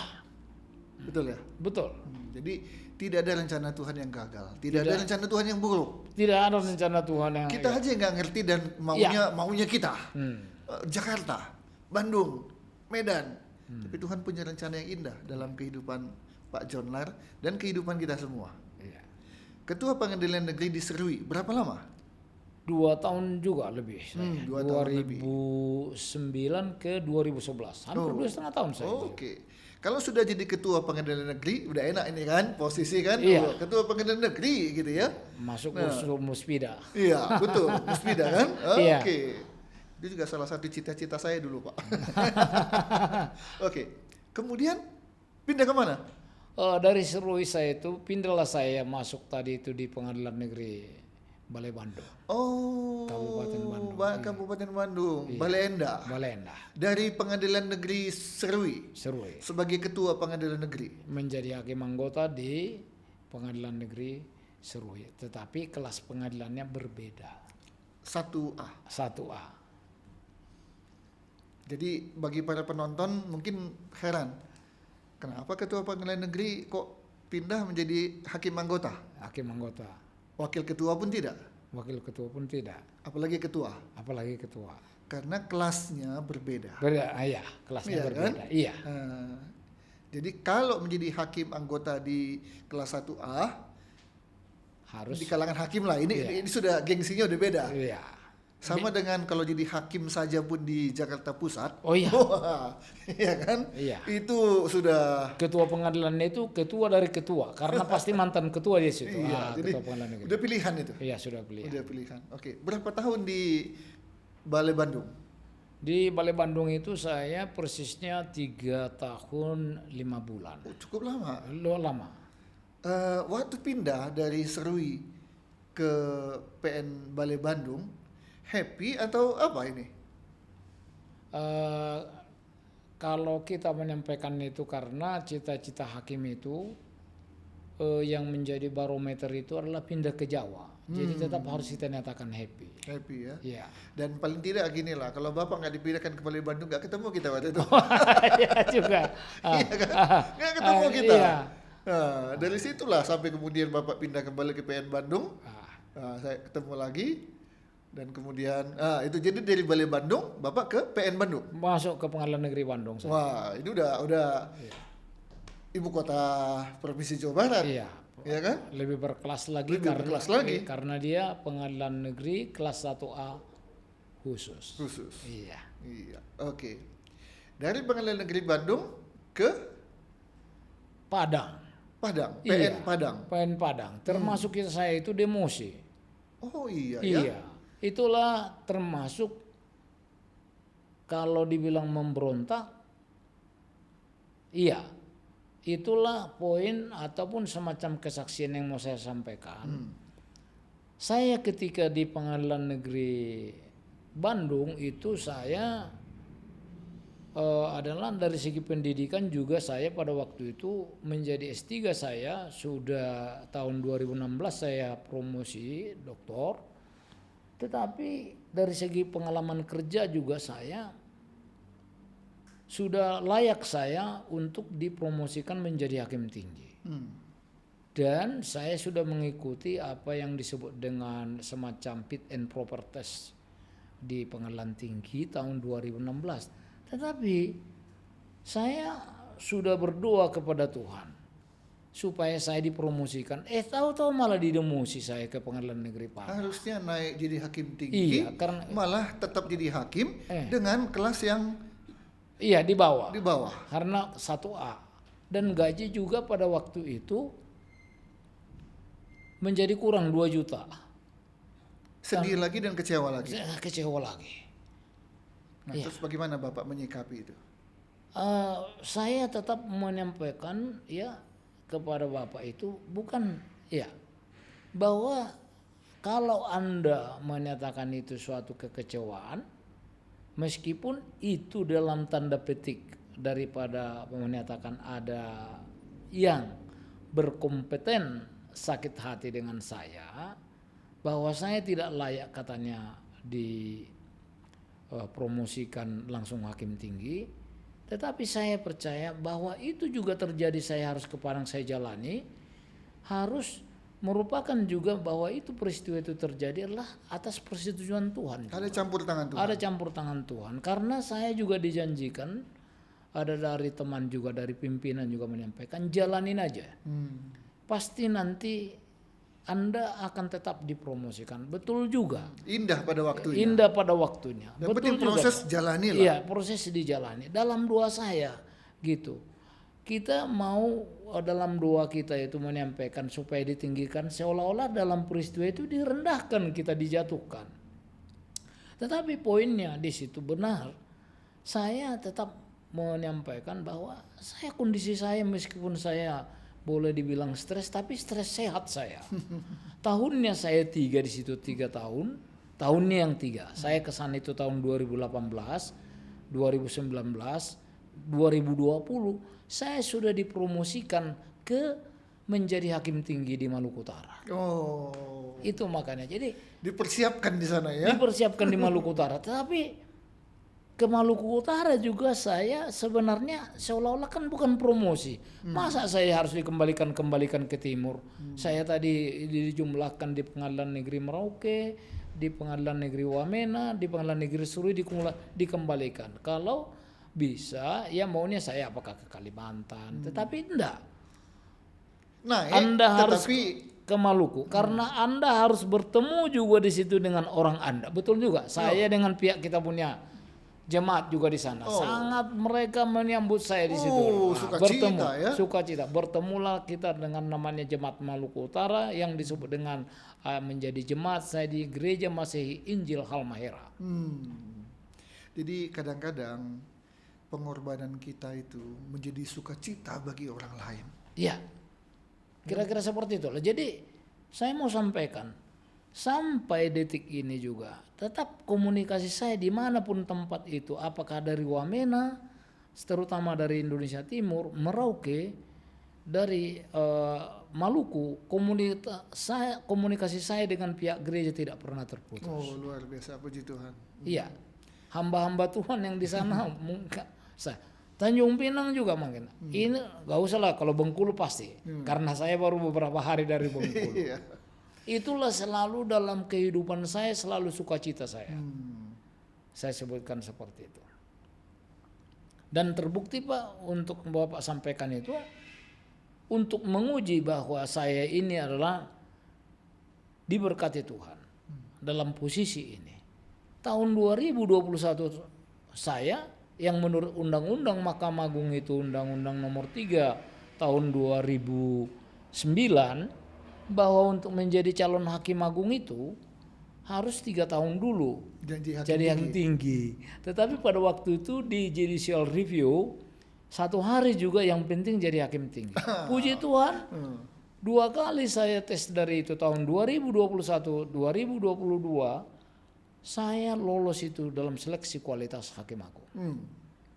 Betul ya? Betul. Jadi tidak ada rencana Tuhan yang gagal, tidak ada rencana Tuhan yang buruk. Tidak ada rencana Tuhan yang kita aja nggak ngerti dan maunya kita. Jakarta, Bandung, Medan. Tapi Tuhan punya rencana yang indah dalam kehidupan Pak John Lar dan kehidupan kita semua. Iya. Ketua Pengadilan Negeri di Serui, berapa lama? 2 tahun juga lebih. 2009 ke 2011, hampir 2,5 tahun saya. Oke. Kalau sudah jadi ketua Pengadilan Negeri, udah enak ini kan posisi kan? Iya. Ketua Pengadilan Negeri gitu ya. Masuk Muspida. Iya, betul. Muspida kan? Iya. Oke. Itu juga salah satu cita-cita saya dulu Pak. Oke. Kemudian pindah ke mana? Dari Serui saya itu pindahlah saya masuk tadi itu di Pengadilan Negeri Balai Bandung. Kabupaten Bandung. Kabupaten Bandung. Iya. Balai Endah. Dari Pengadilan Negeri Serui. Sebagai ketua Pengadilan Negeri. Menjadi hakim anggota di Pengadilan Negeri Serui. Tetapi kelas pengadilannya berbeda. 1A. Jadi bagi para penonton mungkin heran. Kenapa ketua pengadilan negeri kok pindah menjadi hakim anggota? Hakim anggota. Wakil ketua pun tidak? Wakil ketua pun tidak. Apalagi ketua? Apalagi ketua. Karena kelasnya berbeda. Iya, kelasnya berbeda. Kan? Iya. Jadi kalau menjadi hakim anggota di kelas 1A harus di kalangan hakim lah. Ini sudah gengsinya udah beda. Iya. Sama dengan kalau jadi hakim saja pun di Jakarta Pusat. Oh iya. Iya kan? Iya. Itu sudah ketua pengadilannya itu ketua dari ketua karena pasti mantan ketua di situ. Iya, jadi ketua pengadilan negeri. Udah pilihan itu. Iya, sudah pilihan. Udah pilihan. Oke, berapa tahun di Balai Bandung? Di Balai Bandung itu saya persisnya 3 tahun 5 bulan. Oh, cukup lama. Lama. Waktu pindah dari Serui ke PN Balai Bandung, happy atau apa ini? Kalau kita menyampaikan itu karena cita-cita hakim itu yang menjadi barometer itu adalah pindah ke Jawa. Jadi tetap harus kita nyatakan happy. Happy ya? Iya. Dan paling tidak gini lah, kalau Bapak nggak dipindahkan ke Balai Bandung, nggak ketemu kita waktu itu. Iya juga. Iya kan? Nggak ketemu kita. Iya. Nah, dari situlah sampai kemudian Bapak pindah kembali ke PN Bandung. Saya ketemu lagi. Dan kemudian itu jadi dari Balai Bandung Bapak ke PN Bandung. Masuk ke Pengadilan Negeri Bandung saya. Wah, ini udah ibu kota Provinsi Jawa Barat. Iya. Ya kan? Lebih berkelas lagi karena dia Pengadilan Negeri kelas 1A khusus. Iya. Iya. Oke. Dari Pengadilan Negeri Bandung ke Padang. PN Iya. Padang. PN Padang. Termasuk saya itu demosi. Oh iya. Iya. Itulah termasuk kalau dibilang memberontak, iya. Itulah poin ataupun semacam kesaksian yang mau saya sampaikan. Saya ketika di Pengadilan Negeri Bandung itu saya adalah dari segi pendidikan juga saya pada waktu itu menjadi S3 saya sudah tahun 2016 saya promosi doktor. Tetapi dari segi pengalaman kerja juga saya sudah layak saya untuk dipromosikan menjadi hakim tinggi. Dan saya sudah mengikuti apa yang disebut dengan semacam fit and proper test di Pengadilan Tinggi tahun 2016. Tetapi saya sudah berdoa kepada Tuhan supaya saya dipromosikan. Tahu-tahu malah didemosi saya ke Pengadilan Negeri Padang. Harusnya naik jadi hakim tinggi, Iya, karena malah tetap jadi hakim dengan kelas yang iya di bawah. di bawah. Karena 1A. Dan gaji juga pada waktu itu menjadi kurang 2 juta. Sedih lagi dan kecewa lagi. Saya kecewa lagi. Nah, terus bagaimana Bapak menyikapi itu? Saya tetap menyampaikan ya kepada Bapak itu bukan ya bahwa kalau Anda menyatakan itu suatu kekecewaan meskipun itu dalam tanda petik daripada menyatakan ada yang berkompeten sakit hati dengan saya bahwa saya tidak layak katanya dipromosikan langsung hakim tinggi. Tetapi saya percaya bahwa itu juga terjadi, saya harus ke Padang saya jalani, harus merupakan juga bahwa itu peristiwa itu terjadi adalah atas persetujuan Tuhan. Ada campur tangan Tuhan. Ada campur tangan Tuhan. Karena saya juga dijanjikan, ada dari teman juga, dari pimpinan juga menyampaikan, jalanin aja. Pasti nanti Anda akan tetap dipromosikan. Betul juga. Indah pada waktunya. Indah pada waktunya. Dan betul juga. proses jalani lah. Iya, proses dijalani. Dalam doa saya gitu. Kita mau dalam doa kita itu menyampaikan supaya ditinggikan seolah-olah dalam peristiwa itu direndahkan, kita dijatuhkan. Tetapi poinnya di situ benar. Saya tetap menyampaikan bahwa kondisi saya meskipun saya boleh dibilang stres, tapi stres sehat saya. Tahunnya saya 3 di situ 3 tahun. Tahunnya yang 3. Saya kesana itu tahun 2018, 2019, 2020. Saya sudah dipromosikan ke menjadi hakim tinggi di Maluku Utara. Oh. Itu makanya. Jadi dipersiapkan di sana ya. Dipersiapkan di Maluku Utara. Tetapi ke Maluku Utara juga saya sebenarnya seolah-olah kan bukan promosi. Masa saya harus dikembalikan ke timur? Saya tadi dijumlahkan di Pengadilan Negeri Merauke, di Pengadilan Negeri Wamena, di Pengadilan Negeri Serui dikembalikan. Kalau bisa ya maunya saya apakah ke Kalimantan, tetapi enggak. Nah, Anda harus ke Maluku karena Anda harus bertemu juga di situ dengan orang Anda. Betul juga. Saya dengan pihak kita punya jemaat juga di sana. Sangat mereka menyambut saya di situ. Sukacita ya. Sukacita. Bertemulah kita dengan namanya Jemaat Maluku Utara yang disebut dengan menjadi jemaat saya di Gereja Masehi Injil Halmahera. Jadi kadang-kadang pengorbanan kita itu menjadi sukacita bagi orang lain. Iya. Kira-kira seperti itu. Jadi saya mau sampaikan sampai detik ini juga tetap komunikasi saya dimanapun tempat itu, apakah dari Wamena, terutama dari Indonesia Timur, Merauke, dari Maluku, komunikasi saya dengan pihak gereja tidak pernah terputus. Oh, luar biasa, puji Tuhan. Iya, hamba-hamba Tuhan yang di sana Tanjung Pinang juga mungkin. Ini gak usah lah, kalau Bengkulu pasti, karena saya baru beberapa hari dari Bengkulu. Itulah selalu dalam kehidupan saya, selalu sukacita saya. Saya sebutkan seperti itu. Dan terbukti Pak, untuk Bapak sampaikan itu, untuk menguji bahwa saya ini adalah diberkati Tuhan dalam posisi ini. Tahun 2021 saya yang menurut Undang-Undang Mahkamah Agung itu, Undang-Undang Nomor 3 tahun 2009, bahwa untuk menjadi calon hakim agung itu harus 3 tahun dulu jadi hakim tinggi. Tetapi pada waktu itu di judicial review 1 hari juga yang penting jadi hakim tinggi. Puji Tuhan, 2 kali saya tes dari itu, tahun 2021, 2022 saya lolos itu dalam seleksi kualitas hakim agung.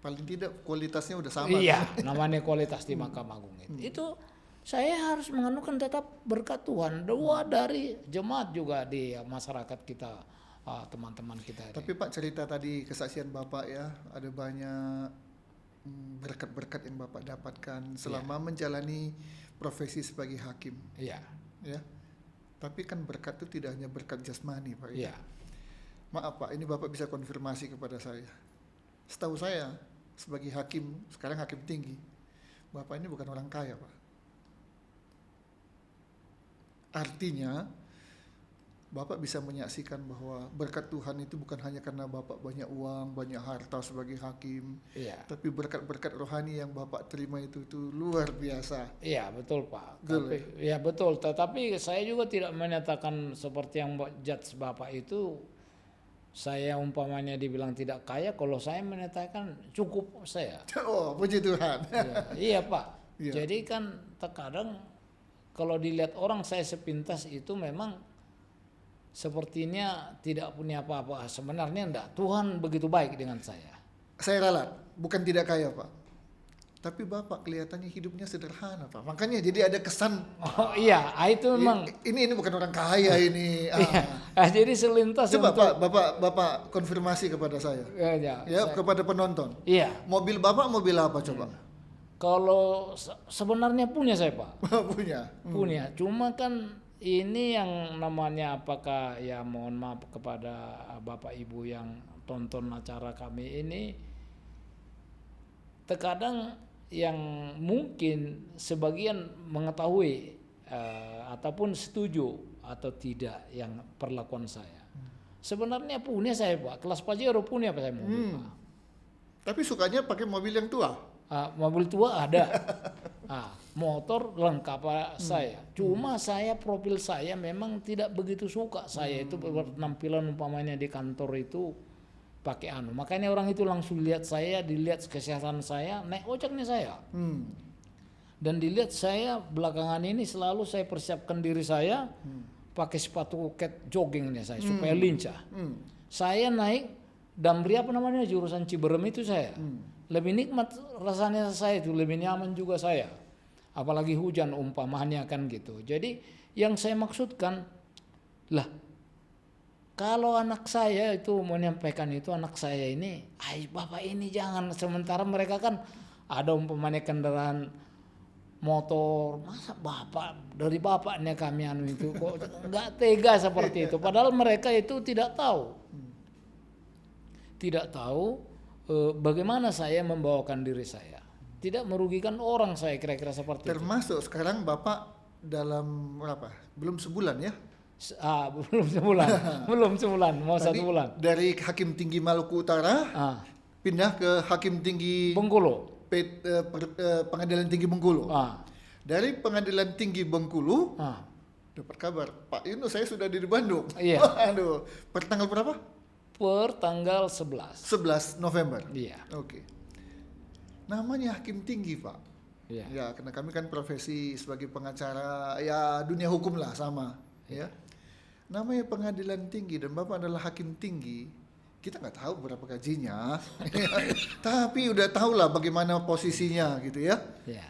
Paling tidak kualitasnya udah sama. Iya, namanya kualitas di Mahkamah Agung itu. Itu saya harus menganukan tetap berkat Tuhan. Doa dari jemaat juga di masyarakat kita, teman-teman kita. Tapi Pak, cerita tadi kesaksian Bapak ya, ada banyak berkat-berkat yang Bapak dapatkan selama menjalani profesi sebagai hakim. Iya. Ya. Tapi kan berkat itu tidak hanya berkat jasmani, Pak. Iya. Maaf Pak, ini Bapak bisa konfirmasi kepada saya. Setahu saya sebagai hakim, sekarang hakim tinggi, Bapak ini bukan orang kaya, Pak. Artinya Bapak bisa menyaksikan bahwa berkat Tuhan itu bukan hanya karena Bapak banyak uang, banyak harta sebagai hakim, tapi berkat-berkat rohani yang Bapak terima itu luar biasa. Iya, betul Pak. Betul, ya betul. Tetapi saya juga tidak menyatakan seperti yang judge Bapak itu, saya umpamanya dibilang tidak kaya, kalau saya menyatakan cukup saya. Oh, puji Tuhan. Iya Pak. Iya. Jadi kan terkadang kalau dilihat orang saya sepintas itu memang sepertinya tidak punya apa-apa. Sebenarnya enggak. Tuhan begitu baik dengan saya. Saya ralat, bukan tidak kaya Pak. Tapi Bapak kelihatannya hidupnya sederhana Pak. Makanya jadi ada kesan. Oh iya, itu memang. Ini bukan orang kaya ini. Jadi selintas. Coba Pak, Bapak konfirmasi kepada saya. Kepada penonton. Iya. Mobil Bapak mobil apa coba? Kalau sebenarnya punya saya Pak. Punya. Cuma kan ini yang namanya, apakah ya, mohon maaf kepada Bapak Ibu yang tonton acara kami ini, terkadang yang mungkin sebagian mengetahui ataupun setuju atau tidak yang perlakuan saya. Sebenarnya punya saya Pak, kelas Pajero punya saya mobil Pak. Tapi sukanya pakai mobil yang tua? Mobil tua ada. Motor lengkap saya. Cuma saya, profil saya memang tidak begitu suka. Saya itu penampilan umpamanya di kantor itu pakai makanya orang itu langsung lihat saya, dilihat kesehatan saya, naik ojeknya saya. Dan dilihat saya belakangan ini selalu saya persiapkan diri saya pakai sepatu cat joggingnya saya supaya lincah. Saya naik Damri jurusan Ciberem itu saya. Lebih nikmat rasanya saya itu, lebih nyaman juga saya. Apalagi hujan umpamanya kan gitu. Jadi yang saya maksudkan, kalau anak saya itu menyampaikan itu, anak saya ini, Bapak ini jangan, sementara mereka kan ada umpamanya kendaraan motor, masa Bapak, dari Bapaknya kami itu kok nggak tega seperti itu. Padahal mereka itu tidak tahu bagaimana saya membawakan diri saya, tidak merugikan orang, saya kira-kira seperti termasuk itu. Sekarang Bapak dalam berapa? Belum sebulan ya? belum sebulan, mau tadi 1 bulan. Dari Hakim Tinggi Maluku Utara pindah ke Hakim Tinggi Bengkulu, Pengadilan Tinggi Bengkulu. Dari Pengadilan Tinggi Bengkulu dapat kabar, Pak Yunus saya sudah di Bandung. Iya. Aduh, per tanggal berapa? Per tanggal 11 November. Iya. Oke. Namanya hakim tinggi Pak. Iya. Ya, karena kami kan profesi sebagai pengacara, ya dunia hukum lah sama. Ya. Namanya pengadilan tinggi dan Bapak adalah hakim tinggi. Kita nggak tahu berapa gajinya, tapi udah tahu lah bagaimana posisinya gitu ya. Iya.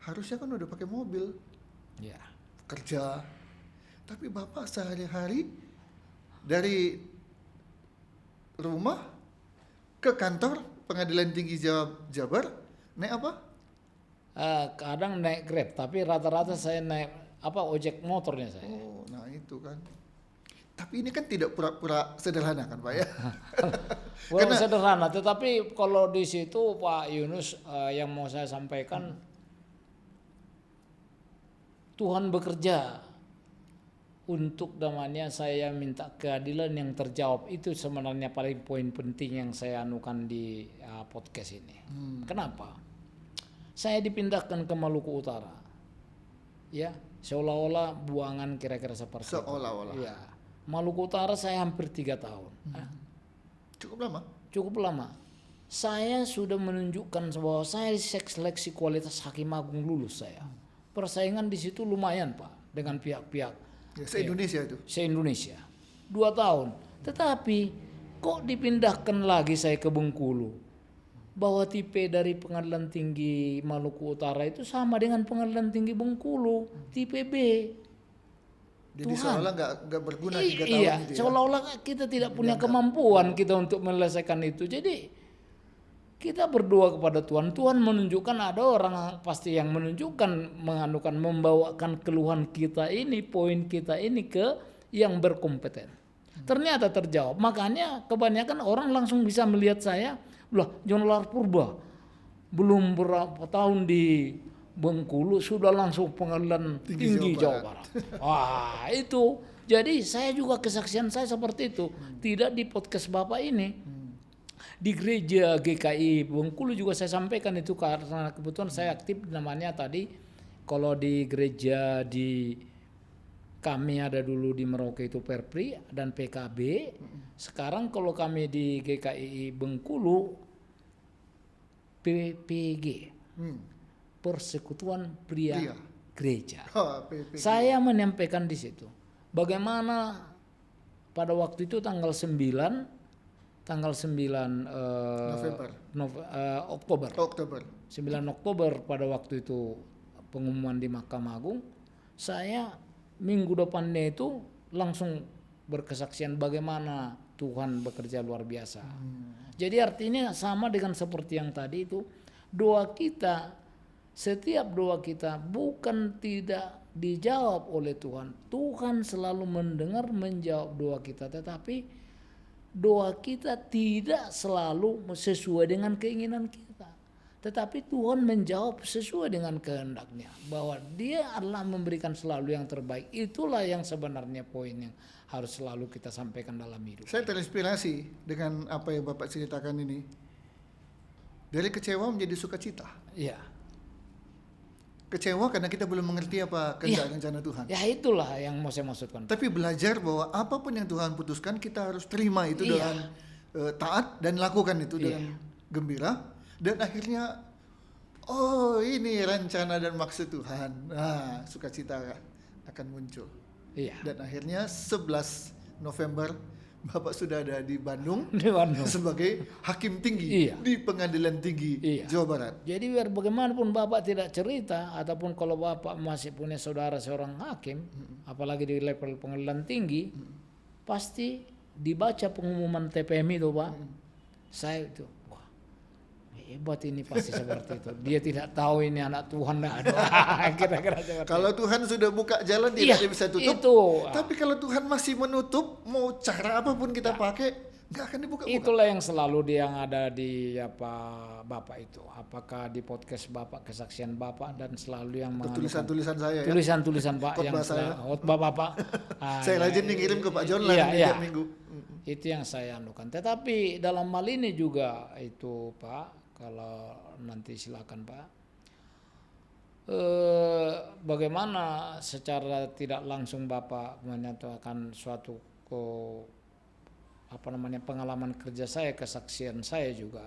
Harusnya kan udah pakai mobil. Iya. Kerja. Tapi Bapak sehari-hari dari rumah ke kantor Pengadilan Tinggi Jabar naik apa? Kadang naik Grab, tapi rata-rata saya naik ojek motornya saya. Oh, nah gitu kan. Tapi ini kan tidak pura-pura sederhana kan Pak ya. Well, sederhana, tetapi kalau di situ Pak Yunus, yang mau saya sampaikan, Tuhan bekerja untuk namanya saya minta keadilan yang terjawab. Itu sebenarnya paling poin penting yang saya anukan di podcast ini. Kenapa? Saya dipindahkan ke Maluku Utara, ya seolah-olah buangan kira-kira seperti Seolah-olah. itu. Ya, Maluku Utara saya hampir 3 tahun. Cukup lama. Cukup lama. Saya sudah menunjukkan bahwa saya seleksi kualitas hakim agung lulus saya. Persaingan di situ lumayan Pak dengan pihak-pihak. Ya, se-Indonesia itu. Se-Indonesia. 2 tahun. Tetapi kok dipindahkan lagi saya ke Bengkulu? Bahwa tipe dari Pengadilan Tinggi Maluku Utara itu sama dengan Pengadilan Tinggi Bengkulu, tipe B. Jadi Tuhan. seolah nggak berguna 3 tahun Iya, itu ya. seolah-olah kita tidak punya kemampuan kita untuk menyelesaikan itu. Jadi kita berdoa kepada Tuhan. Tuhan menunjukkan ada orang pasti yang menunjukkan, menganukan, membawakan keluhan kita ini, poin kita ini ke yang berkompeten. Ternyata terjawab. Makanya kebanyakan orang langsung bisa melihat saya, lah John Lar Purba belum berapa tahun di Bengkulu sudah langsung Pengadilan Tinggi Jawa Barat. Wah itu. Jadi saya juga kesaksian saya seperti itu. Tidak di podcast Bapak ini. Di gereja GKI Bengkulu juga saya sampaikan itu karena kebetulan saya aktif namanya tadi. Kalau di gereja di kami ada dulu di Merauke itu Perpri dan PKB. Sekarang kalau kami di GKI Bengkulu PPG. Persekutuan Pria Gereja. PPG. Saya menyampaikan di situ bagaimana pada waktu itu tanggal 9 Oktober. 9 Oktober pada waktu itu pengumuman di Mahkamah Agung, saya minggu depannya itu langsung berkesaksian bagaimana Tuhan bekerja luar biasa. Jadi artinya sama dengan seperti yang tadi itu, doa kita, setiap doa kita bukan tidak dijawab oleh Tuhan. Tuhan selalu mendengar, menjawab doa kita, tetapi doa kita tidak selalu sesuai dengan keinginan kita. Tetapi Tuhan menjawab sesuai dengan kehendaknya. Bahwa Dia adalah memberikan selalu yang terbaik. Itulah yang sebenarnya poin yang harus selalu kita sampaikan dalam hidup. Saya terinspirasi dengan apa yang Bapak ceritakan ini. Dari kecewa menjadi sukacita. Iya. Kecewa karena kita belum mengerti apa kehendak rencana Tuhan. Ya itulah yang mau saya maksudkan. Tapi belajar bahwa apapun yang Tuhan putuskan kita harus terima itu dengan taat dan lakukan itu dengan gembira. Dan akhirnya ini rencana dan maksud Tuhan. Nah, sukacita akan muncul. Iya. Dan akhirnya 11 November Bapak sudah ada di Bandung, sebagai hakim tinggi di Pengadilan Tinggi Jawa Barat. Jadi biar bagaimanapun Bapak tidak cerita, ataupun kalau Bapak masih punya saudara seorang hakim, apalagi di level pengadilan tinggi, pasti dibaca pengumuman TPM itu Pak. Saya itu, wah hebat ini pasti seperti itu. Dia tidak tahu ini anak Tuhan. Kira-kira seperti itu. Kalau Tuhan sudah buka jalan tidak ada bisa tutup. Itu. Tapi kalau Tuhan masih menutup, mau cara apapun kita pakai, nggak akan dibuka-buka. Itulah yang selalu yang ada di Bapak itu. Apakah di podcast Bapak, kesaksian Bapak, dan selalu yang tulisan-tulisan saya ya. Tulisan-tulisan Pak yang khotbah Bapak. Saya rajin ngirim ke Pak John lah tiap minggu. Itu yang saya anukan. Tetapi dalam hal ini juga itu Pak, kalau nanti silakan Pak. Bagaimana secara tidak langsung Bapak menyatakan suatu pengalaman kerja saya, kesaksian saya juga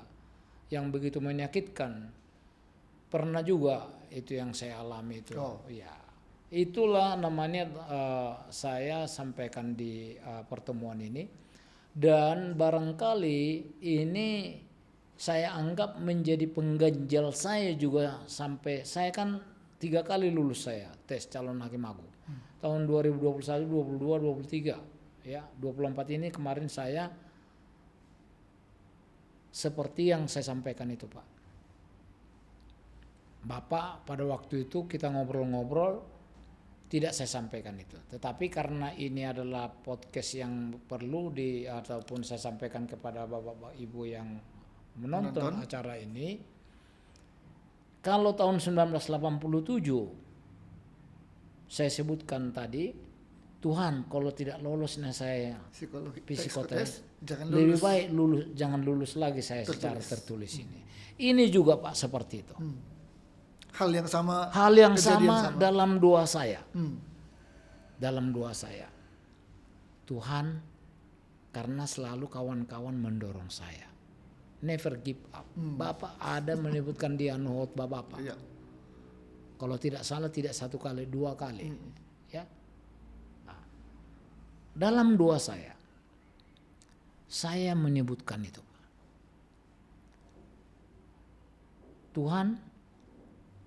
yang begitu menyakitkan. Pernah juga itu yang saya alami itu. Ya. Itulah namanya saya sampaikan di pertemuan ini, dan barangkali ini saya anggap menjadi pengganjal saya juga, sampai saya kan 3 kali lulus saya tes calon hakim agung. Tahun 2021, 22, 23. Ya, 24 ini kemarin saya seperti yang saya sampaikan itu Pak. Bapak pada waktu itu kita ngobrol-ngobrol, Tidak saya sampaikan itu. Tetapi karena ini adalah podcast yang perlu ataupun saya sampaikan kepada bapak-bapak ibu yang menonton acara ini. Kalau tahun 1987 saya sebutkan tadi, Tuhan kalau tidak lolosnya saya psikotes, lebih baik jangan lulus lagi saya secara tertulis ini. Ini juga Pak seperti itu. Hal yang sama dalam doa saya. Dalam doa saya. Tuhan, karena selalu kawan-kawan mendorong saya. Never give up. Bapak ada menyebutkan di khotbah Bapak. Iya. Kalau tidak salah tidak 1 kali, 2 kali. Ya. Nah, dalam doa saya menyebutkan itu. Tuhan,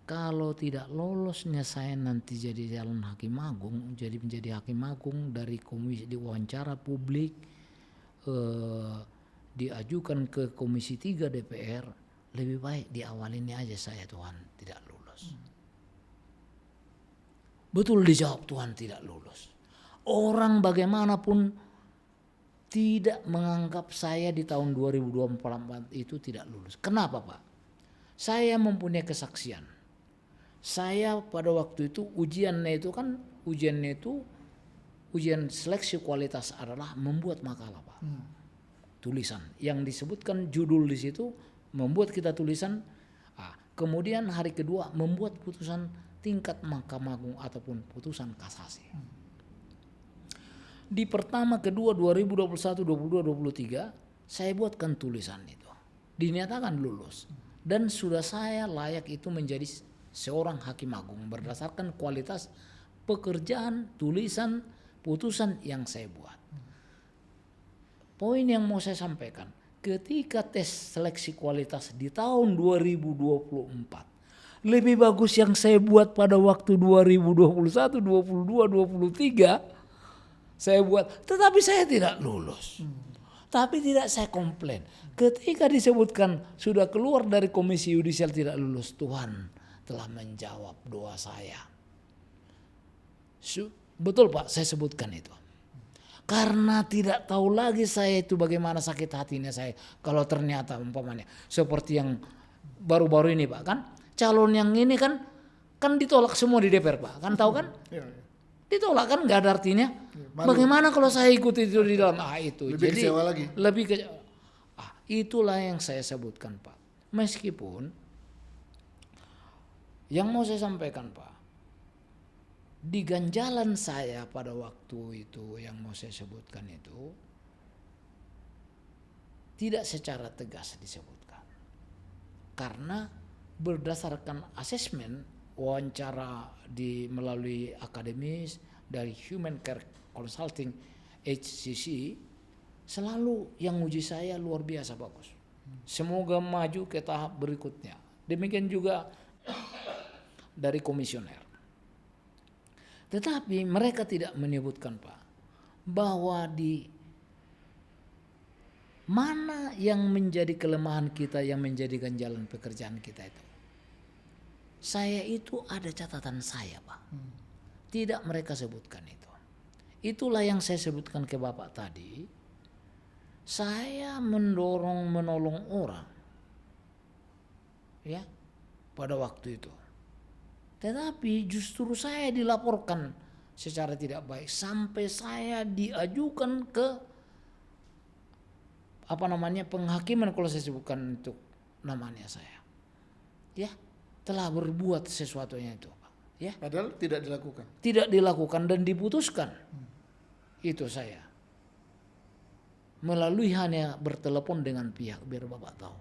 kalau tidak lolosnya saya nanti jadi calon hakim agung, menjadi hakim agung dari komisi diwawancara publik, diajukan ke Komisi 3 DPR, lebih baik diawalinnya aja saya Tuhan tidak lulus. Betul dijawab Tuhan tidak lulus. Orang bagaimanapun tidak menganggap saya di tahun 2024 itu tidak lulus. Kenapa Pak? Saya mempunyai kesaksian. Saya pada waktu itu ujian seleksi kualitas adalah membuat makalah Pak. Tulisan yang disebutkan judul di situ, membuat kita tulisan. Kemudian hari kedua membuat putusan tingkat Mahkamah Agung ataupun putusan kasasi. Di pertama, kedua 2021, 22, 23 saya buatkan tulisan itu. Dinyatakan lulus. Dan sudah saya layak itu menjadi seorang hakim agung berdasarkan kualitas pekerjaan, tulisan, putusan yang saya buat. Poin yang mau saya sampaikan, ketika tes seleksi kualitas di tahun 2024, lebih bagus yang saya buat pada waktu 2021, 22, 23, saya buat, tetapi saya tidak lulus. Tapi tidak saya komplain. Ketika disebutkan sudah keluar dari komisi yudisial tidak lulus, Tuhan telah menjawab doa saya. Betul Pak, saya sebutkan itu. Karena tidak tahu lagi saya itu bagaimana sakit hatinya saya. Kalau ternyata umpamanya seperti yang baru-baru ini Pak kan. Calon yang ini kan ditolak semua di DPR Pak. Kan tahu kan? Ditolak kan nggak ada artinya. Bagaimana kalau saya ikut itu di dalam itu. Lebih jadi kecewa lagi. Itulah yang saya sebutkan Pak. Meskipun yang mau saya sampaikan Pak, di ganjalan saya pada waktu itu yang mau saya sebutkan itu tidak secara tegas disebutkan. Karena berdasarkan asesmen wawancara melalui akademis dari Human Care Consulting HCC, selalu yang uji saya luar biasa bagus. Semoga maju ke tahap berikutnya. Demikian juga dari komisioner. Tetapi mereka tidak menyebutkan Pak bahwa di mana yang menjadi kelemahan kita yang menjadikan jalan pekerjaan kita itu. Saya itu ada catatan saya Pak. Tidak mereka sebutkan itu. Itulah yang saya sebutkan ke Bapak tadi. Saya menolong orang. Ya, pada waktu itu. Tetapi justru saya dilaporkan secara tidak baik sampai saya diajukan ke penghakiman kalau saya sebutkan itu namanya saya. Ya, telah berbuat sesuatunya itu, Pak. Ya. Padahal tidak dilakukan. Tidak dilakukan dan diputuskan. Itu saya. Melalui hanya bertelepon dengan pihak biar Bapak tahu.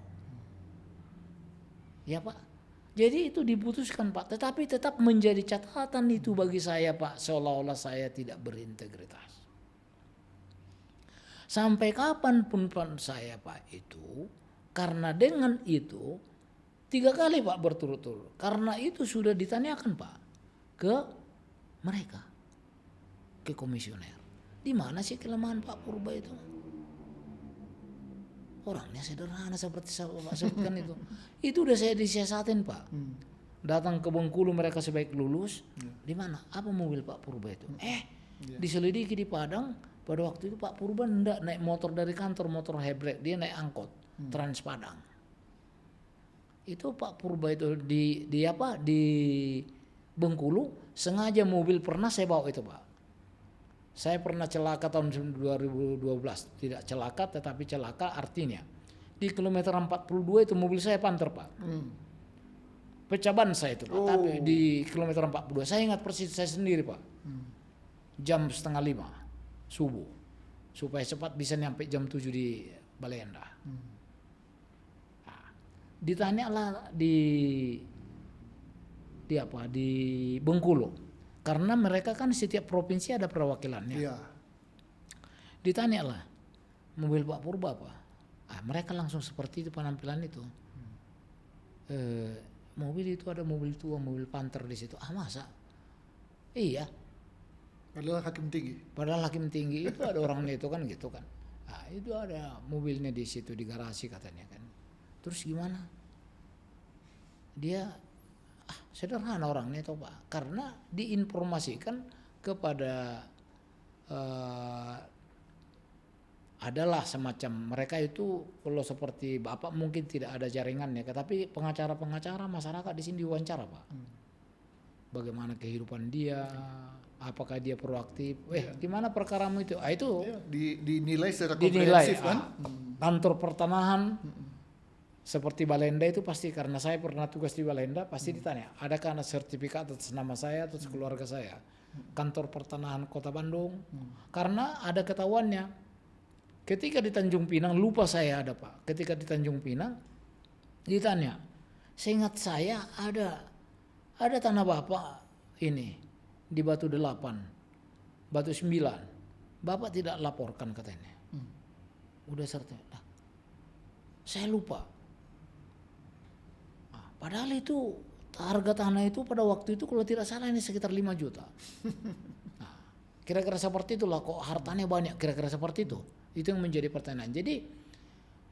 Ya Pak. Jadi itu diputuskan Pak. Tetapi tetap menjadi catatan itu bagi saya Pak. Seolah-olah saya tidak berintegritas. Sampai kapanpun saya Pak itu. Karena dengan itu 3 kali Pak berturut-turut. Karena itu sudah ditanyakan Pak. Ke mereka. Ke komisioner. Di mana sih kelemahan Pak Purba itu? Orangnya sederhana seperti Bapak sebutkan itu. Itu udah saya disiasatin Pak. Datang ke Bengkulu mereka sebaik lulus. Di mana? Apa mobil Pak Purba itu? Diselidiki di Padang. Pada waktu itu Pak Purba ndak naik motor dari kantor, motor hybrid, dia naik angkot Trans Padang. Itu Pak Purba itu di Bengkulu sengaja mobil pernah saya bawa itu Pak. Saya pernah celaka tahun 2012, tidak celaka tetapi celaka artinya di kilometer 42 itu mobil saya Panther Pak. Pecah ban saya itu Pak, tapi di kilometer 42 saya ingat persis saya sendiri Pak. Jam 4:30 subuh supaya cepat bisa nyampe jam 7 di Balai Endah. Ditanyalah di Bengkulu karena mereka kan setiap provinsi ada perwakilannya. Ditanyalah mobil Pak Purba apa? Mereka langsung seperti itu penampilan itu. Mobil itu ada mobil tua, mobil Panther di situ. Masa? Iya. Padahal hakim tinggi itu ada orangnya itu kan gitu kan. Itu ada mobilnya di situ di garasi katanya kan. Terus gimana? Dia sederhana orangnya itu Pak, karena diinformasikan kepada adalah semacam mereka itu kalau seperti Bapak mungkin tidak ada jaringannya, tapi pengacara-pengacara masyarakat di sini diwawancara Pak. Bagaimana kehidupan dia, apakah dia proaktif, gimana perkaramu itu? Itu dinilai secara komprehensif kan? Kantor pertanahan seperti Balenda itu pasti karena saya pernah tugas di Balenda pasti ditanya, adakah ada sertifikat atas nama saya atau keluarga saya? Kantor pertanahan Kota Bandung, karena ada ketahuannya. Ketika di Tanjung Pinang lupa saya ada Pak. Ketika di Tanjung Pinang ditanya, seingat saya ada tanah Bapak ini di Batu 8, Batu 9. Bapak tidak laporkan katanya. Udah serta. Saya lupa. Padahal itu harga tanah itu pada waktu itu kalau tidak salah ini sekitar 5 juta. Kira-kira seperti itulah, kok hartanya banyak, kira-kira seperti itu. Itu yang menjadi pertanyaan. Jadi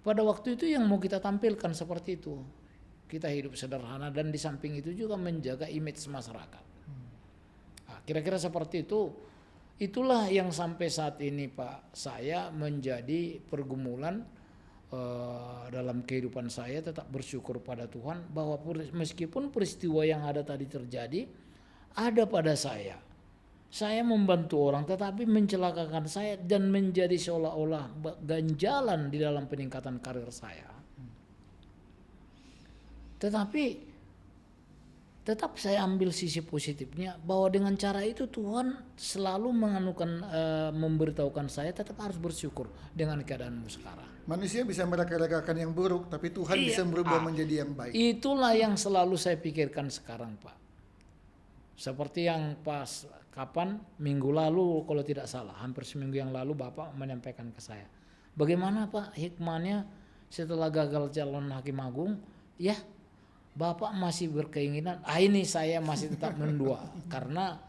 pada waktu itu yang mau kita tampilkan seperti itu. Kita hidup sederhana dan di samping itu juga menjaga image masyarakat. Kira-kira seperti itu. Itulah yang sampai saat ini Pak, saya menjadi pergumulan dalam kehidupan saya, tetap bersyukur pada Tuhan bahwa meskipun peristiwa yang ada tadi terjadi ada pada saya membantu orang tetapi mencelakakan saya dan menjadi seolah-olah ganjalan di dalam peningkatan karir saya. Tetapi tetap saya ambil sisi positifnya bahwa dengan cara itu Tuhan selalu memberitahukan saya tetap harus bersyukur dengan keadaanmu sekarang. Manusia bisa mereka-rekakan yang buruk, tapi Tuhan bisa merubah menjadi yang baik. Itulah yang selalu saya pikirkan sekarang Pak. Seperti yang pas minggu lalu kalau tidak salah, hampir seminggu yang lalu Bapak menyampaikan ke saya. Bagaimana Pak hikmahnya setelah gagal calon hakim agung, ya Bapak masih berkeinginan, ini saya masih tetap mendua. Karena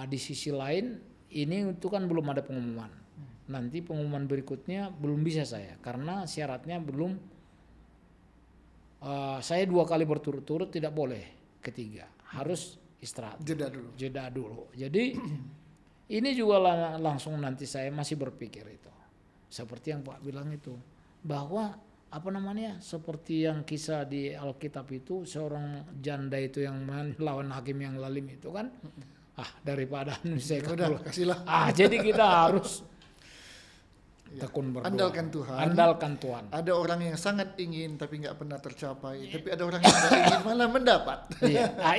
di sisi lain ini itu kan belum ada pengumuman. Nanti pengumuman berikutnya belum bisa saya karena syaratnya belum. Saya 2 kali berturut-turut tidak boleh, ketiga harus istirahat. Jeda dulu. Jadi ini juga langsung nanti saya masih berpikir itu. Seperti yang Pak bilang itu bahwa seperti yang kisah di Alkitab itu seorang janda itu yang melawan hakim yang lalim itu kan. Daripada saya kasihlah. Jadi kita harus tekun berdoa. Andalkan Tuhan. Ada orang yang sangat ingin tapi nggak pernah tercapai. Tapi ada orang yang nggak ingin malah mendapat.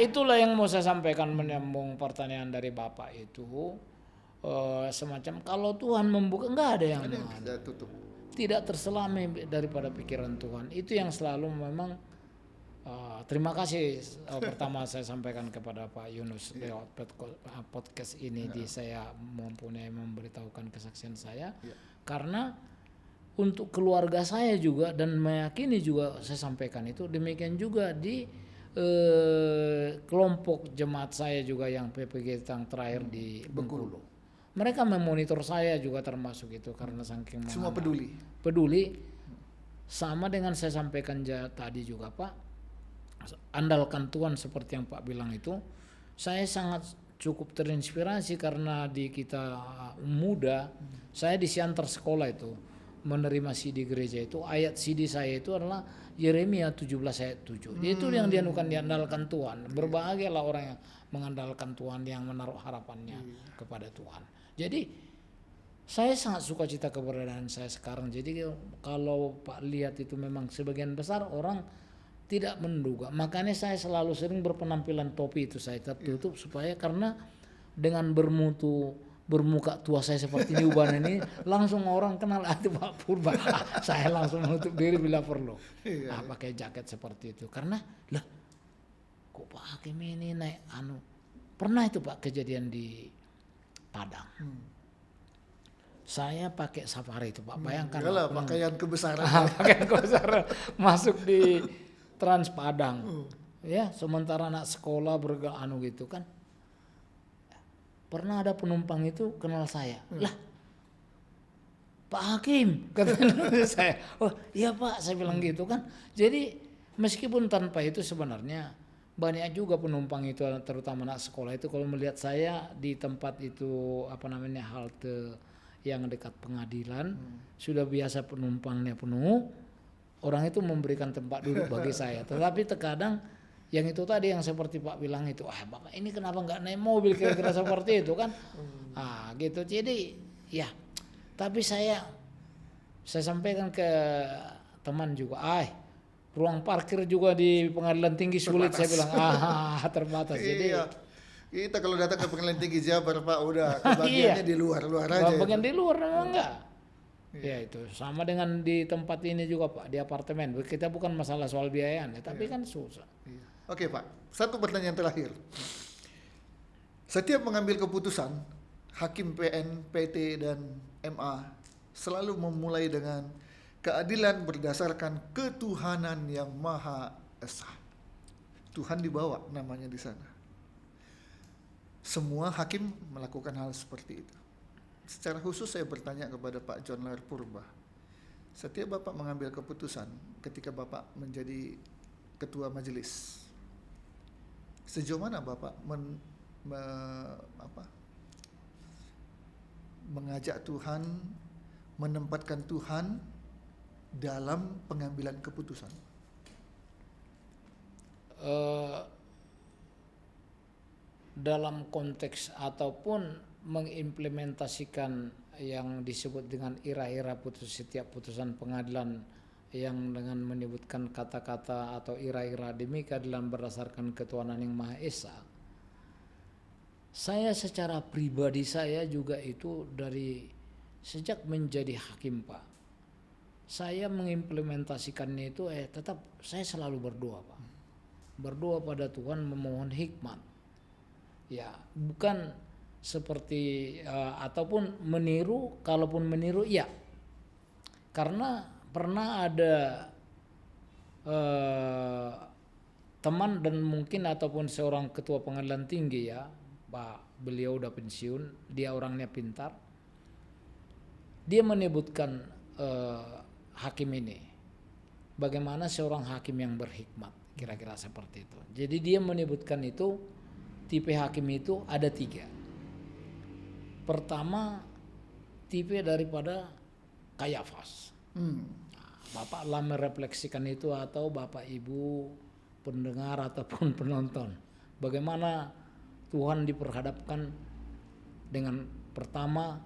Itulah yang mau saya sampaikan menyambung pertanyaan dari Bapak itu. Semacam kalau Tuhan membuka nggak ada yang tutup. Tidak terselami daripada pikiran Tuhan. Itu yang selalu memang terima kasih pertama saya sampaikan kepada Pak Yunus lewat podcast ini saya mempunyai memberitahukan kesaksian saya. Karena untuk keluarga saya juga dan meyakini juga saya sampaikan itu, demikian juga di kelompok jemaat saya juga yang PPG yang terakhir di Bengkulu. Mereka memonitor saya juga termasuk itu karena saking semua peduli sama dengan saya sampaikan tadi juga Pak, andalkan Tuhan seperti yang Pak bilang itu, saya sangat cukup terinspirasi karena di kita muda, saya di Siantar sekolah itu menerima CD gereja itu, ayat CD saya itu adalah Yeremia 17 ayat 7. Itu yang diandalkan Tuhan. Berbahagialah orang yang mengandalkan Tuhan, yang menaruh harapannya kepada Tuhan. Jadi saya sangat suka cita keberadaan saya sekarang. Jadi kalau Pak lihat itu memang sebagian besar orang tidak menduga. Makanya saya selalu sering berpenampilan topi itu saya tertutup supaya karena dengan bermuka tua saya seperti ini uban ini langsung orang kenal itu Pak Purba. Saya langsung menutup diri bila perlu. Pakai jaket seperti itu karena lah kok Pak Hakim ini naik pernah itu Pak kejadian di Padang. Saya pakai safari itu Pak, bayangkan. Pakaian kebesaran. Pakaian kebesaran masuk di Trans Padang. Ya, sementara anak sekolah gitu kan. Pernah ada penumpang itu kenal saya. Lah, Pak Hakim, kata saya. Oh iya Pak, saya bilang gitu kan. Jadi meskipun tanpa itu sebenarnya banyak juga penumpang itu, terutama anak sekolah itu kalau melihat saya di tempat itu halte yang dekat pengadilan, sudah biasa penumpangnya penuh, orang itu memberikan tempat duduk bagi saya. Tetapi terkadang yang itu tadi yang seperti Pak bilang itu, Bapak ini kenapa nggak naik mobil kira-kira seperti itu kan? Gitu. Jadi ya, tapi saya sampaikan ke teman juga, ruang parkir juga di pengadilan tinggi sulit, saya bilang terbatas. Jadi kita kalau datang ke pengadilan tinggi Jabar Pak udah bagiannya di luar aja. Bagian di luar memang enggak. Ya itu sama dengan di tempat ini juga Pak, di apartemen. Kita bukan masalah soal biayaan ya, tapi kan susah. Oke Pak, satu pertanyaan terakhir. Setiap mengambil keputusan, Hakim PN, PT dan MA selalu memulai dengan keadilan berdasarkan ketuhanan yang Maha Esa. Tuhan dibawa namanya di sana. Semua hakim melakukan hal seperti itu. Secara khusus saya bertanya kepada Pak John Lar Purba. Setiap Bapak mengambil keputusan ketika Bapak menjadi ketua majelis, sejauh mana Bapak mengajak Tuhan, menempatkan Tuhan dalam pengambilan keputusan? Dalam konteks ataupun mengimplementasikan yang disebut dengan ira-ira setiap putusan pengadilan yang dengan menyebutkan kata-kata atau ira-ira demi keadilan berdasarkan ketuhanan yang Maha Esa. Saya secara pribadi saya juga itu dari sejak menjadi hakim Pak, saya mengimplementasikannya itu tetap saya selalu berdoa Pak. Berdoa pada Tuhan, memohon hikmat. Ya, bukan seperti ataupun meniru, kalaupun meniru ya. Karena pernah ada teman dan mungkin ataupun seorang ketua pengadilan tinggi ya, Pak, beliau udah pensiun, dia orangnya pintar. Dia menyebutkan hakim ini, bagaimana seorang hakim yang berhikmat, kira-kira seperti itu. Jadi dia menyebutkan itu, tipe hakim itu ada 3. Pertama, tipe daripada Kayafas. Bapak lah merefleksikan itu, atau Bapak Ibu pendengar ataupun penonton, bagaimana Tuhan diperhadapkan dengan pertama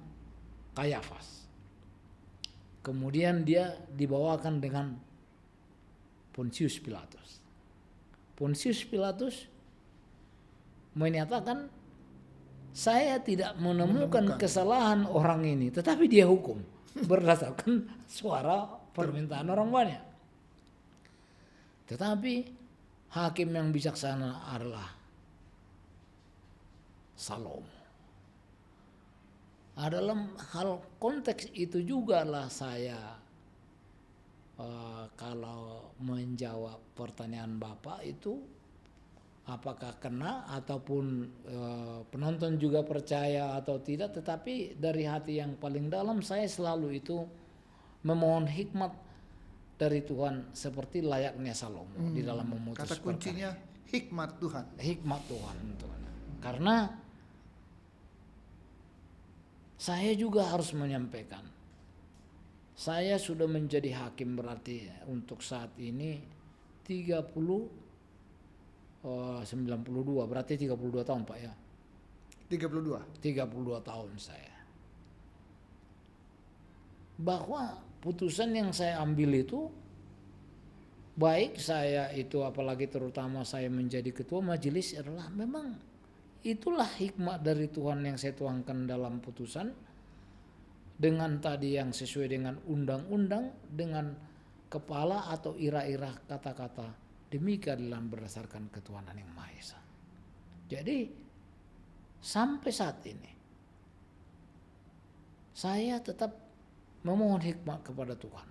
Kayafas. Kemudian dia dibawakan dengan Pontius Pilatus. Pontius Pilatus menyatakan, saya tidak menemukan kesalahan orang ini, tetapi dia hukum berdasarkan suara permintaan orang banyak. Tetapi hakim yang bijaksana adalah Salomo. Dalam hal konteks itu juga lah saya kalau menjawab pertanyaan Bapak itu, apakah kena ataupun penonton juga percaya atau tidak, tetapi dari hati yang paling dalam saya selalu itu memohon hikmat dari Tuhan seperti layaknya Salomo di dalam memutus Kata kuncinya hikmat Tuhan. hikmat Tuhan. Karena saya juga harus menyampaikan, saya sudah menjadi hakim berarti untuk saat ini 92 berarti 32 tahun Pak ya. 32. 32 tahun saya. Bahwa putusan yang saya ambil itu, baik saya itu apalagi terutama saya menjadi ketua majelis, adalah memang itulah hikmat dari Tuhan yang saya tuangkan dalam putusan, dengan tadi yang sesuai dengan undang-undang, dengan kepala atau irah-irah kata-kata demi keadilan berdasarkan ketuhanan yang Maha Esa. Jadi sampai saat ini saya tetap memohon hikmat kepada Tuhan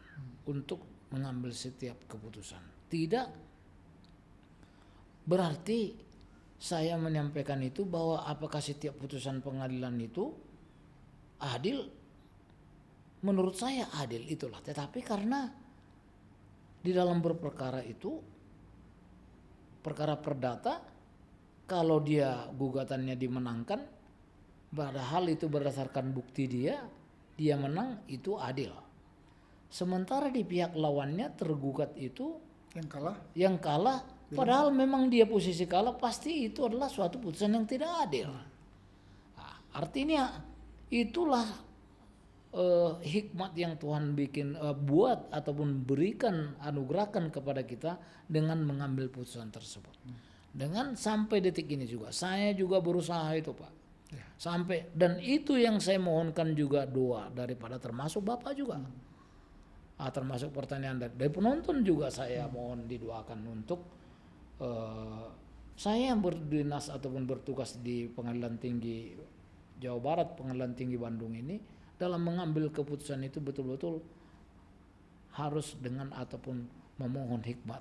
untuk mengambil setiap keputusan. Tidak berarti saya menyampaikan itu bahwa apakah setiap putusan pengadilan itu adil. Menurut saya adil itulah. Tetapi karena di dalam berperkara itu, perkara perdata, kalau dia gugatannya dimenangkan, padahal itu berdasarkan bukti dia menang, itu adil. Sementara di pihak lawannya tergugat itu yang kalah, padahal memang dia posisi kalah, pasti itu adalah suatu putusan yang tidak adil. Nah, artinya itulah hikmat yang Tuhan bikin buat ataupun berikan, anugerahkan kepada kita dengan mengambil putusan tersebut. Dengan sampai detik ini juga saya juga berusaha itu Pak. Sampai, dan itu yang saya mohonkan juga doa daripada termasuk Bapak juga. Termasuk pertanyaan dari penonton juga saya mohon didoakan untuk saya yang berdinas ataupun bertugas di Pengadilan Tinggi Jawa Barat, Pengadilan Tinggi Bandung ini, dalam mengambil keputusan itu betul-betul harus dengan ataupun memohon hikmat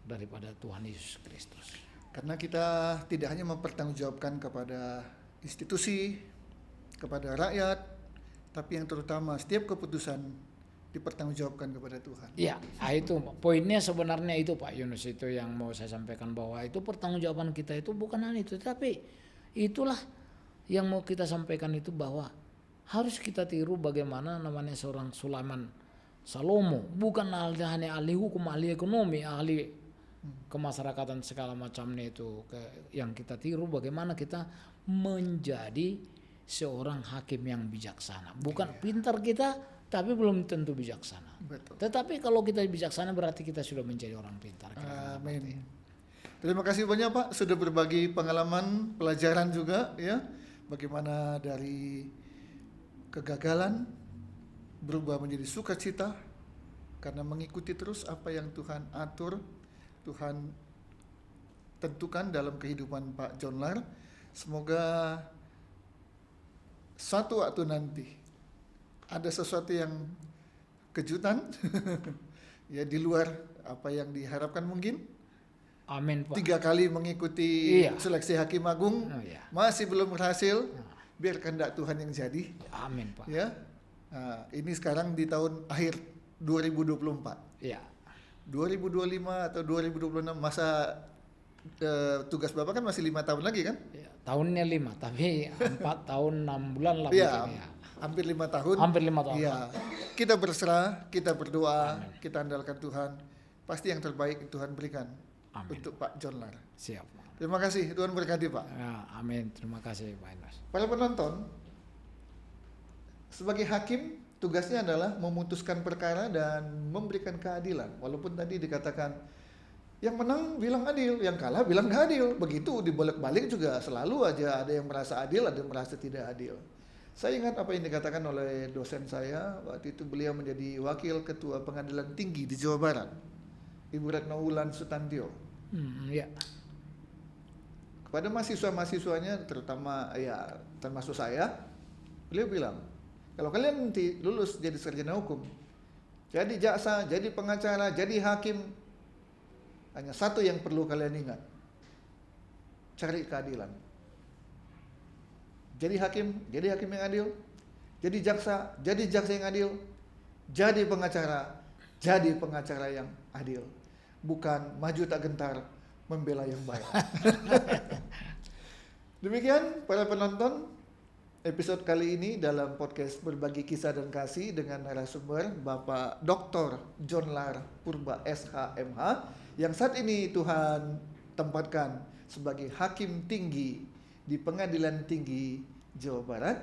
daripada Tuhan Yesus Kristus. Karena kita tidak hanya mempertanggungjawabkan kepada institusi, kepada rakyat, tapi yang terutama setiap keputusan dipertanggungjawabkan kepada Tuhan. Iya, itu poinnya sebenarnya itu Pak Yunus, itu yang mau saya sampaikan, bahwa itu pertanggungjawaban kita itu bukan hanya itu, tapi itulah yang mau kita sampaikan itu, bahwa harus kita tiru bagaimana namanya seorang Sulaiman Salomo, bukan hanya ahli hukum, ahli ekonomi, ahli kemasyarakatan segala macamnya itu yang kita tiru, bagaimana kita menjadi seorang hakim yang bijaksana. Bukan pintar kita, tapi belum tentu bijaksana. Betul. Tetapi kalau kita bijaksana berarti kita sudah menjadi orang pintar. Amin. Terima kasih banyak Pak sudah berbagi pengalaman, pelajaran juga ya, bagaimana dari kegagalan berubah menjadi sukacita karena mengikuti terus apa yang Tuhan atur, Tuhan tentukan dalam kehidupan Pak John Lar. Semoga suatu waktu nanti ada sesuatu yang kejutan ya di luar apa yang diharapkan mungkin. Amin Pak. 3 kali mengikuti seleksi Hakim Agung, masih belum berhasil. Biar kehendak Tuhan yang jadi. Amin Pak. Ya, ini sekarang di tahun akhir 2024. Ya. 2025 atau 2026 masa tugas Bapak kan masih 5 tahun lagi kan? Ya, tahunnya 5, tapi 4 tahun 6 bulan lah. Ya, ya. hampir 5 tahun. Hampir 5 tahun. Iya. Kita berserah, kita berdoa, kita andalkan Tuhan. Pasti yang terbaik Tuhan berikan untuk Pak John Lar. Siap. Terima kasih, Tuhan berkati Pak. Ya, amin, terima kasih Pak Yunus. Para penonton, sebagai hakim tugasnya adalah memutuskan perkara dan memberikan keadilan. Walaupun tadi dikatakan yang menang bilang adil, yang kalah bilang gak adil. Begitu dibolak-balik juga selalu aja ada yang merasa adil, ada yang merasa tidak adil. Saya ingat apa yang dikatakan oleh dosen saya, waktu itu beliau menjadi wakil ketua Pengadilan Tinggi di Jawa Barat, Ibu Retno Wulan Sutantio. Ya. Kepada mahasiswa-mahasiswanya, terutama ya termasuk saya, beliau bilang, kalau kalian nanti lulus jadi sarjana hukum, jadi jaksa, jadi pengacara, jadi hakim, hanya satu yang perlu kalian ingat, cari keadilan. Jadi hakim yang adil, jadi jaksa yang adil, jadi pengacara, Jadi pengacara yang adil, bukan maju tak gentar membela yang baik. Demikian para penonton, episode kali ini dalam podcast Berbagi Kisah dan Kasih dengan narasumber Bapak Dr. John Lar Purba SHMH yang saat ini Tuhan tempatkan sebagai Hakim Tinggi di Pengadilan Tinggi Jawa Barat.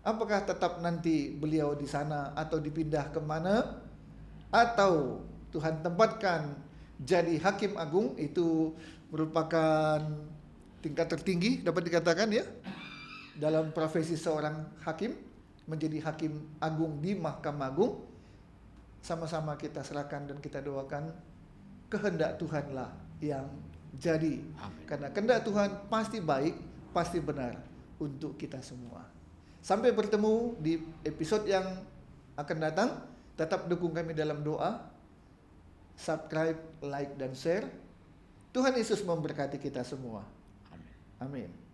Apakah tetap nanti beliau di sana atau dipindah kemana? Atau Tuhan tempatkan jadi Hakim Agung, itu merupakan tingkat tertinggi dapat dikatakan ya dalam profesi seorang hakim, menjadi Hakim Agung di Mahkamah Agung. Sama-sama kita serahkan dan kita doakan kehendak Tuhanlah yang jadi. Amin. Karena kehendak Tuhan pasti baik, pasti benar untuk kita semua. Sampai bertemu di episode yang akan datang. Tetap dukung kami dalam doa, subscribe, like, dan share. Tuhan Yesus memberkati kita semua. Amin. Amin.